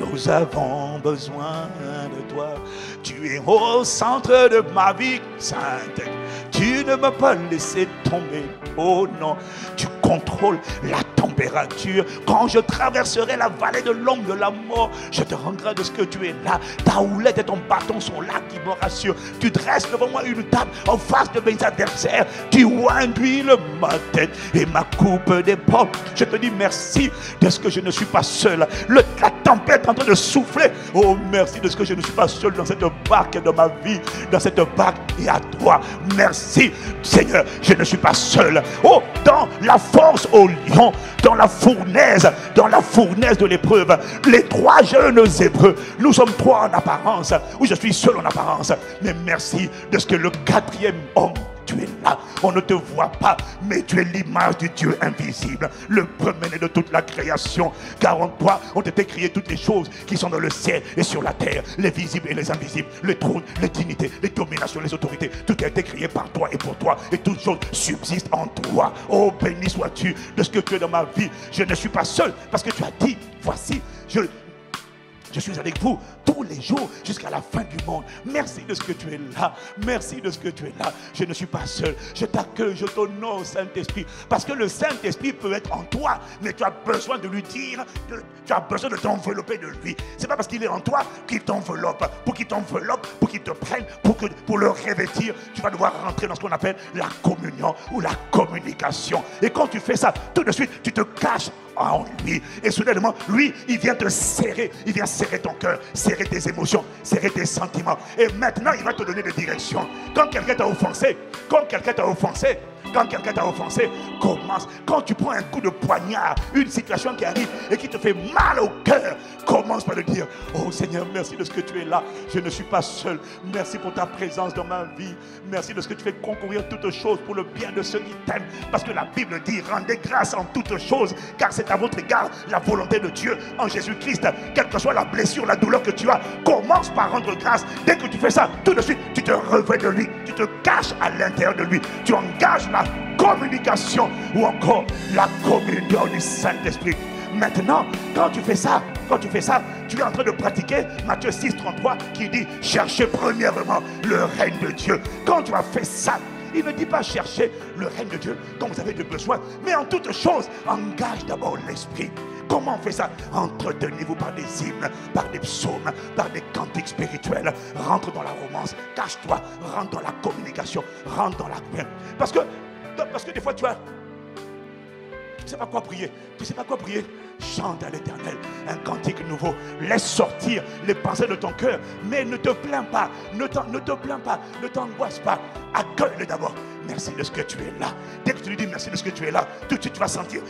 Nous avons besoin de toi. Tu es au centre de ma vie, Saint-Esprit. Tu ne m'as pas laissé tomber. Oh non, tu contrôles la température. Quand je traverserai la vallée de l'ombre de la mort, je te rendrai de ce que tu es là. Ta houlette et ton bâton sont là qui me rassurent. Tu dresses devant moi une table en face de mes adversaires. Tu induis ma tête et ma coupe des pommes. Je te dis merci de ce que je ne suis pas seul. La tempête est en train de souffler. Oh, merci de ce que je ne suis pas seul dans cette barque de ma vie. Dans cette barque et à toi. Merci Seigneur, je ne suis pas seul. Oh, dans la force au lion, dans la fournaise de l'épreuve, les trois jeunes hébreux, nous sommes trois en apparence, ou je suis seul en apparence, mais merci de ce que le quatrième homme, tu es là, on ne te voit pas, mais tu es l'image du Dieu invisible, le premier-né de toute la création, car en toi ont été créées toutes les choses qui sont dans le ciel et sur la terre, les visibles et les invisibles, les trônes, les dignités, les dominations, les autorités, tout a été créé par toi et pour toi, et toutes choses subsistent en toi. Oh, béni sois-tu de ce que tu es dans ma vie. Je ne suis pas seul, parce que tu as dit, voici, je suis avec vous tous les jours jusqu'à la fin du monde. Merci de ce que tu es là. Merci de ce que tu es là. Je ne suis pas seul. Je t'accueille, je t'honore, Saint-Esprit. Parce que le Saint-Esprit peut être en toi, mais tu as besoin de lui dire, tu as besoin de t'envelopper de lui. C'est pas parce qu'il est en toi qu'il t'enveloppe. Pour qu'il t'enveloppe, pour qu'il te prenne, pour le revêtir, tu vas devoir rentrer dans ce qu'on appelle la communion ou la communication. Et quand tu fais ça, tout de suite, tu te caches en lui. Et soudainement, lui, il vient te serrer. Il vient serrer ton cœur, serrer tes émotions, serrer tes sentiments. Et maintenant, il va te donner des directions. Quand quelqu'un t'a offensé, Quand quelqu'un t'a offensé, commence. Quand tu prends un coup de poignard, une situation qui arrive et qui te fait mal au cœur, commence par le dire, oh Seigneur, merci de ce que tu es là. Je ne suis pas seul. Merci pour ta présence dans ma vie. Merci de ce que tu fais concourir toutes choses pour le bien de ceux qui t'aiment. Parce que la Bible dit, rendez grâce en toutes choses, car c'est à votre égard la volonté de Dieu en Jésus-Christ. Quelle que soit la blessure, la douleur que tu as, commence par rendre grâce. Dès que tu fais ça, tout de suite, tu te revêts de lui. Tu te caches à l'intérieur de lui. Tu engages la communication ou encore la communion du Saint-Esprit. Maintenant, quand tu fais ça, tu es en train de pratiquer Matthieu 6, 33 qui dit cherchez premièrement le règne de Dieu. Quand tu as fait ça, il ne dit pas chercher le règne de Dieu quand vous avez des besoins, mais en toute chose, engage d'abord l'esprit. Comment on fait ça? Entretenez-vous par des hymnes, par des psaumes, par des cantiques spirituels. Rentre dans la romance, cache-toi, rentre dans la communication, rentre dans la paix. Parce que des fois tu ne sais pas quoi prier. Tu ne sais pas quoi prier. Chante à l'Éternel un cantique nouveau. Laisse sortir les pensées de ton cœur. Mais ne te plains pas. Ne te plains pas. Ne t'angoisse pas. Accueille-le d'abord. Merci de ce que tu es là. Dès que tu lui dis merci de ce que tu es là, tout de suite tu vas sentir.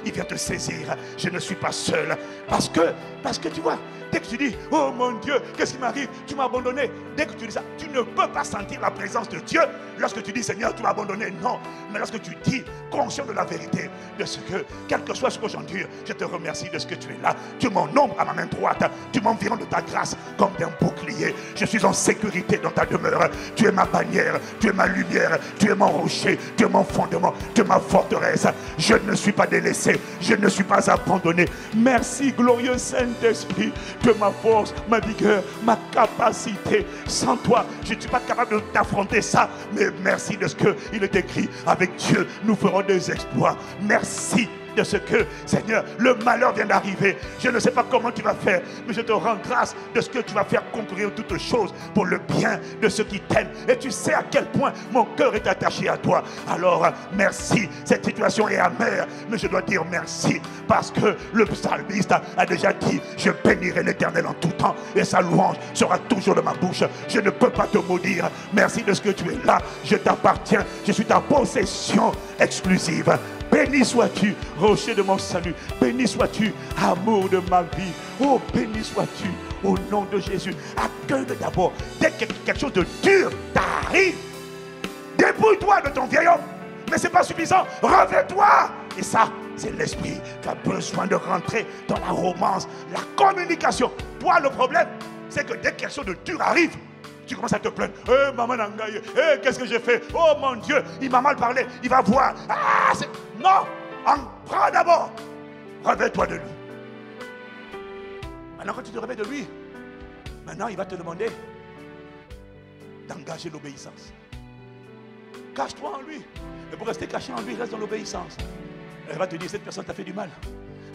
Il vient te saisir. Je ne suis pas seul. Parce que tu vois, dès que tu dis, oh mon Dieu, qu'est-ce qui m'arrive? Tu m'as abandonné. Dès que tu dis ça, tu ne peux pas sentir la présence de Dieu lorsque tu dis, Seigneur, tu m'as abandonné. Non. Mais lorsque tu dis, conscient de la vérité, de ce que, quel que soit ce que j'endure, je te remercie de ce que tu es là. Tu m'en nombres à ma main droite. Tu m'environnes de ta grâce comme d'un bouclier. Je suis en sécurité dans ta demeure. Tu es ma bannière. Tu es ma lumière. Tu es mon rocher. Tu es mon fondement. Tu es ma forteresse. Je ne suis pas délaissé. Je ne suis pas abandonné. Merci, glorieux Saint-Esprit. Que ma force, ma vigueur, ma capacité. Sans toi, je ne suis pas capable d'affronter ça. Mais merci de ce qu'il est écrit. Avec Dieu, nous ferons des exploits. Merci de ce que, Seigneur, le malheur vient d'arriver. Je ne sais pas comment tu vas faire, mais je te rends grâce de ce que tu vas faire concourir toutes choses pour le bien de ceux qui t'aiment. Et tu sais à quel point mon cœur est attaché à toi. Alors, merci. Cette situation est amère, mais je dois dire merci parce que le psalmiste a déjà dit, je bénirai l'Éternel en tout temps et sa louange sera toujours de ma bouche. Je ne peux pas te maudire. Merci de ce que tu es là. Je t'appartiens. Je suis ta possession exclusive. Béni sois-tu, rocher de mon salut. Béni sois-tu, amour de ma vie. Oh, béni sois-tu, au nom de Jésus. Accueille-le d'abord. Dès que quelque chose de dur t'arrive, débrouille-toi de ton vieil homme. Mais ce n'est pas suffisant. Reviens-toi. Et ça, c'est l'esprit. Tu as besoin de rentrer dans la romance, la communication. Toi, le problème, c'est que dès que quelque chose de dur arrive, tu commences à te plaindre. Eh, maman Nangaye, qu'est-ce que j'ai fait? Oh mon Dieu, il m'a mal parlé. Il va voir. Ah, non, prends d'abord. Réveille-toi de lui. Maintenant, quand tu te réveilles de lui, maintenant, il va te demander d'engager l'obéissance. Cache-toi en lui. Et pour rester caché en lui, reste dans l'obéissance. Elle va te dire, cette personne t'a fait du mal.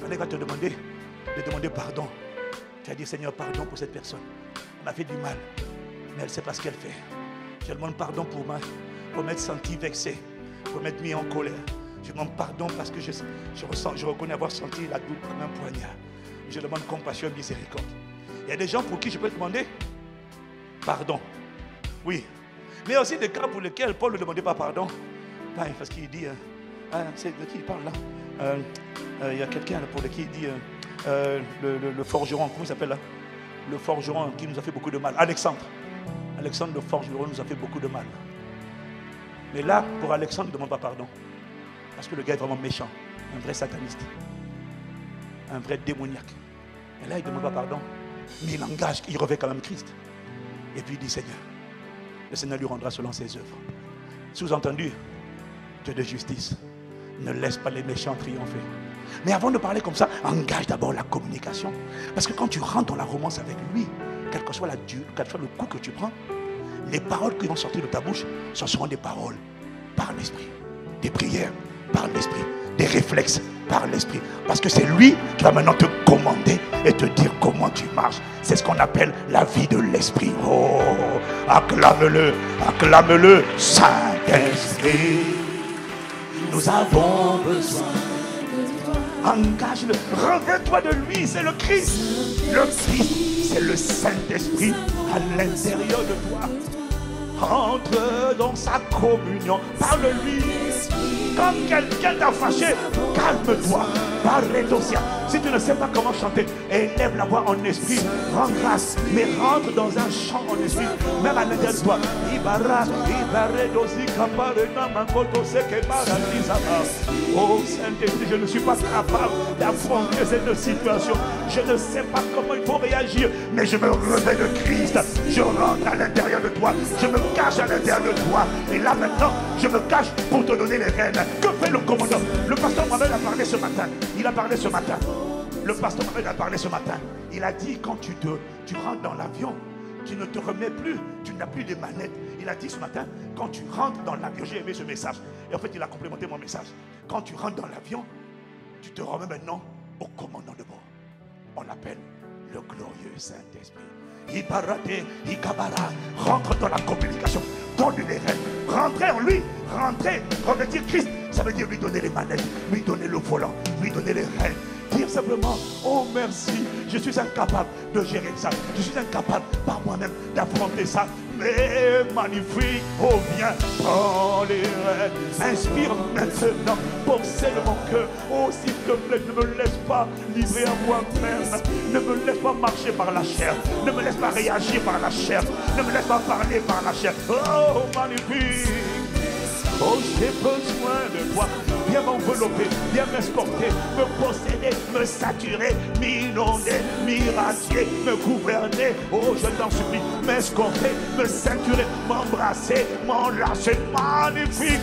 Elle va te demander de demander pardon. Tu vas dire, Seigneur, pardon pour cette personne. Elle m'a fait du mal. Mais elle ne sait pas ce qu'elle fait. Je demande pardon pour m'être senti vexé, pour m'être mis en colère. Je demande pardon parce que je reconnais avoir senti la douleur comme un poignard. Je demande compassion et miséricorde. Il y a des gens pour qui je peux demander pardon. Oui. Mais il y a aussi des cas pour lesquels Paul ne demandait pas pardon. Parce qu'il dit, c'est de qui il parle là? Il y a quelqu'un pour qui il dit, le forgeron, comment il s'appelle là? Le forgeron qui nous a fait beaucoup de mal. Alexandre le forgeron nous a fait beaucoup de mal. Mais là, pour Alexandre, il ne demande pas pardon. Parce que le gars est vraiment méchant. Un vrai sataniste. Un vrai démoniaque. Et là, il ne demande pas pardon. Mais il engage, il revêt quand même Christ. Et puis il dit, Seigneur, le Seigneur lui rendra selon ses œuvres. Sous-entendu, Dieu de justice. Ne laisse pas les méchants triompher. Mais avant de parler comme ça, engage d'abord la communication. Parce que quand tu rentres dans la romance avec lui, quel que soit le coup que tu prends, les paroles qui vont sortir de ta bouche, ce seront des paroles par l'esprit. Des prières par l'esprit. Des réflexes par l'esprit. Parce que c'est lui qui va maintenant te commander et te dire comment tu marches. C'est ce qu'on appelle la vie de l'esprit. Oh, acclame-le, Saint-Esprit. Nous avons besoin. Engage-le, reviens-toi de lui, c'est le Christ. Le Christ, c'est le Saint-Esprit à l'intérieur de toi. Entre dans sa communion. Parle-lui. Comme quelqu'un t'a fâché, calme-toi. Parle-toi. Si tu ne sais pas comment chanter, élève la voix en esprit. Rends grâce, mais rentre dans un chant en esprit. Même à l'intérieur de toi. Oh Saint-Esprit, je ne suis pas capable d'affronter cette situation. Je ne sais pas comment il faut réagir, mais je me revêt de Christ. Je rentre à l'intérieur de toi. Je me cache à l'intérieur de toi. Et là maintenant, je me cache pour te donner les rênes. Que fait le commandant? Le pasteur Mohamed a parlé ce matin. Il a parlé ce matin. Le pasteur Mohamed a parlé ce matin. Il a dit, quand tu rentres dans l'avion, tu ne te remets plus, tu n'as plus de manettes. Il a dit ce matin, quand tu rentres dans l'avion, j'ai aimé ce message. Et en fait, il a complémenté mon message. Quand tu rentres dans l'avion, tu te remets maintenant au commandant de bord. On l'appelle le glorieux Saint-Esprit. Ibarate, Ikabara, rentre dans la communication, donne-lui les rênes, rentrez en lui, rentrez, revêtir Christ, ça veut dire lui donner les manettes, lui donner le volant, lui donner les rênes. Dire simplement, oh merci, je suis incapable de gérer ça, je suis incapable par moi-même d'affronter ça, mais magnifique, oh viens, prends les rênes, inspire maintenant, possède mon cœur, oh s'il te plaît, ne me laisse pas livrer à moi-même, ne me laisse pas marcher par la chair, ne me laisse pas réagir par la chair, ne me laisse pas parler par la chair, oh magnifique. Oh, j'ai besoin de toi. Viens m'envelopper, viens m'escorter, me posséder, me saturer, m'inonder, m'irradier, me gouverner. Oh, je t'en supplie, m'escorter, me ceinturer, m'embrasser, m'enlacer. Magnifique.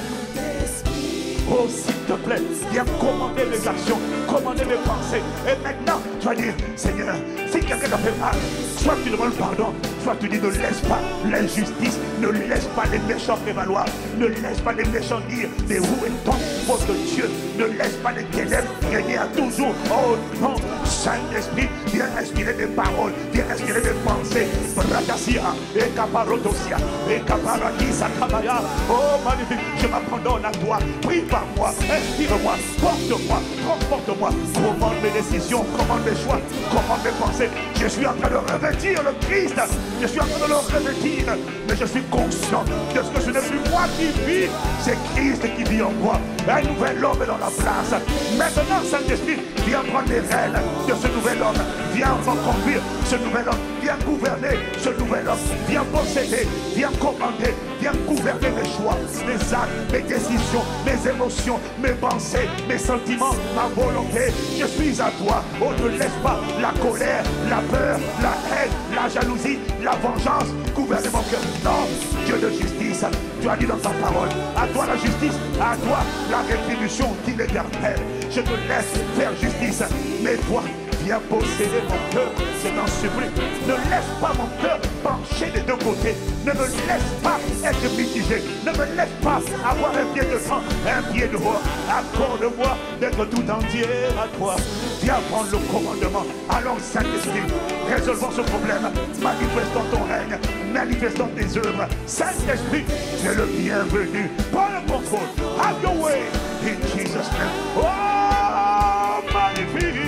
Oh, s'il te plaît, viens commander mes actions, commander mes pensées. Et maintenant, tu vas dire, Seigneur, si quelqu'un t'a fait mal, soit tu demandes pardon, soit tu dis, ne laisse pas l'injustice, ne laisse pas les méchants prévaloir, ne laisse pas les méchants dire, mais où est ton votre Dieu, ne laisse pas les ténèbres régner à toujours. Oh non, Saint-Esprit, viens inspirer des paroles, viens inspirer des pensées. Brakasia, et Kaparotosia, et Kaparakisa Kabaya. Oh magnifique, je m'abandonne à toi, prie par moi, inspire-moi, porte-moi, transporte-moi, commande mes décisions, commande mes choix, commande mes pensées. Je suis en train de revêtir le Christ, je suis en train de le revêtir, mais je suis conscient de ce que ce n'est plus moi qui vis, c'est Christ qui vit en moi. Un nouvel homme est dans la place. Maintenant, Saint-Esprit, viens prendre les rênes de ce nouvel homme, viens reconduire ce nouvel homme, viens gouverner ce nouvel homme, viens posséder, viens commander, viens gouverner mes choix, mes actes, mes décisions, mes émotions, mes pensées, mes sentiments, ma volonté. Je suis à toi. Oh, ne laisse pas la colère, la peur, la haine, la jalousie, la vengeance gouverner mon cœur. Non, Dieu de justice, tu as dit dans ta parole, à toi la justice, à toi la rétribution, dit l'Éternel. Je te laisse faire justice, mais toi, viens posséder mon cœur, je t'en supplie. Ne laisse pas mon cœur pencher des deux côtés. Ne me laisse pas être mitigé. Ne me laisse pas avoir un pied devant, un pied dehors. Accorde-moi d'être tout entier à toi. Viens prendre le commandement. Allons, Saint-Esprit, résolvons ce problème. Manifestons ton règne, manifestons tes œuvres. Saint-Esprit, tu es le bienvenu. Prends le contrôle. Have your way in Jesus' name. Oh, magnifique.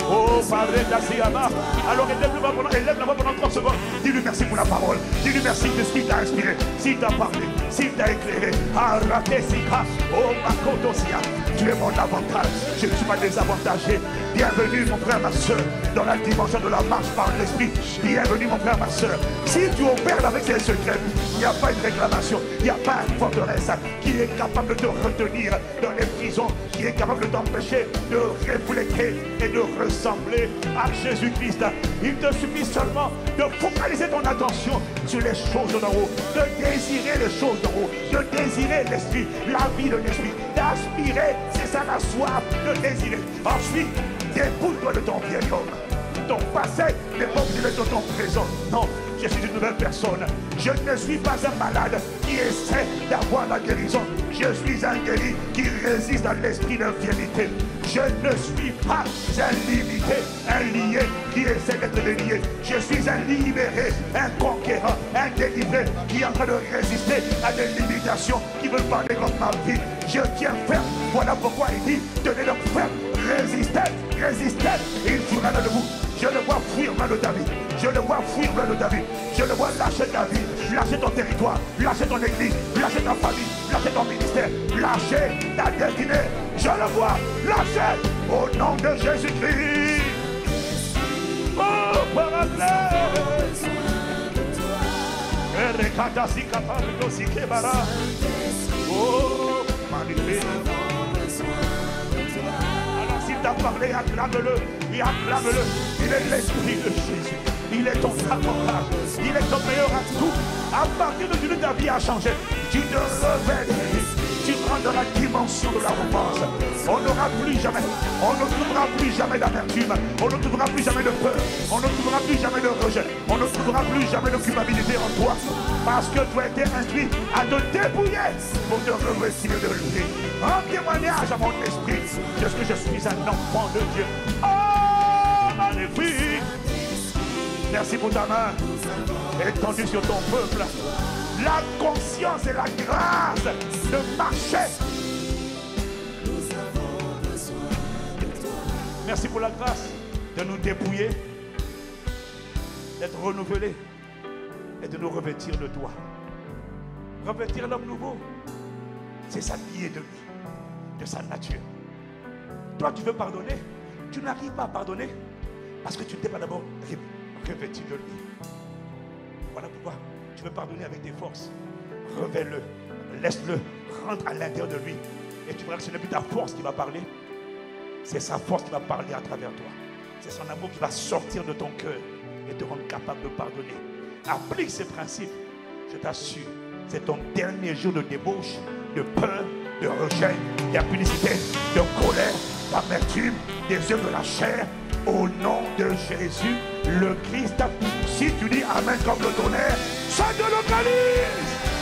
Oh, Padre d'Asiama. Alors élève la voix pendant 30 secondes. Dis-lui merci pour la parole. Dis-lui merci de ce qu'il t'a inspiré, s'il t'a parlé, s'il t'a éclairé. Oh, Makotosia. Tu es mon avantage. Je ne suis pas désavantagé. Bienvenue mon frère, ma soeur, dans la dimension de la marche par l'esprit. Bienvenue mon frère, ma soeur. Si tu opères avec tes secrets, il n'y a pas une réclamation, il n'y a pas une forteresse qui est capable de te retenir dans les prisons, qui est capable de t'empêcher de refléter et de ressembler à Jésus-Christ. Il te suffit seulement de focaliser ton attention sur les choses d'en haut, de désirer les choses d'en haut, de désirer l'esprit, la vie de l'esprit, d'aspirer, c'est ça la soif de désirer. Ensuite, dépouille-toi de ton vieil homme. Ton passé n'est pas obligé de ton présent. Non, je suis une nouvelle personne. Je ne suis pas un malade qui essaie d'avoir la guérison. Je suis un guéri qui résiste à l'esprit d'infirmité. Je ne suis pas un limité, un lié qui essaie d'être délié. Je suis un libéré, un conquérant, un délivré qui est en train de résister à des limitations qui veulent parler contre ma vie. Je tiens ferme. Voilà pourquoi il dit, tenez donc ferme, résistez, résistez. Il jouera de vous. Je le vois fuir loin de David. Je le vois fuir loin de David. Je le vois lâcher David, lâcher ton territoire, lâcher ton église, lâcher ta famille, lâcher ton ministère, lâcher ta destinée. Je le vois lâcher au nom de Jésus-Christ. Oh, Paraclet. Oh, magnifique. Alors s'il t'a parlé, acclame-le. Et acclame-le. Il est l'esprit de Jésus. Il est ton avocat. Il est ton meilleur atout. À partir de aujourd'hui, ta vie a changé. Tu te réveilles. Tu prends dans la dimension de la romance. On n'aura plus jamais. On ne trouvera plus jamais d'amertume. On ne trouvera plus jamais de peur. On ne trouvera plus jamais de rejet. On ne trouvera plus jamais de culpabilité en toi. Parce que tu as été instruit à te dépouiller pour te revêtir de lui. En témoignage à mon esprit de ce que je suis un enfant de Dieu. Oh, magnifique. Merci pour ta main étendue sur ton peuple. La conscience et la grâce de marcher. Merci pour la grâce de nous dépouiller, d'être renouvelés et de nous revêtir de toi. Revêtir l'homme nouveau, c'est s'habiller de lui, de sa nature. Toi, tu veux pardonner, tu n'arrives pas à pardonner parce que tu ne t'es pas d'abord revêtu de lui. Voilà pourquoi tu veux pardonner avec tes forces. Revêt-le, laisse-le rentrer à l'intérieur de lui. Et tu verras que ce n'est plus ta force qui va parler, c'est sa force qui va parler à travers toi. C'est son amour qui va sortir de ton cœur et te rendre capable de pardonner. Applique ces principes, je t'assure, c'est ton dernier jour de débauche, de peur, de rejet, d'impudicité, de colère, d'amertume, des yeux de la chair. Au nom de Jésus, le Christ, si tu dis Amen comme le tonnerre, ça te localise.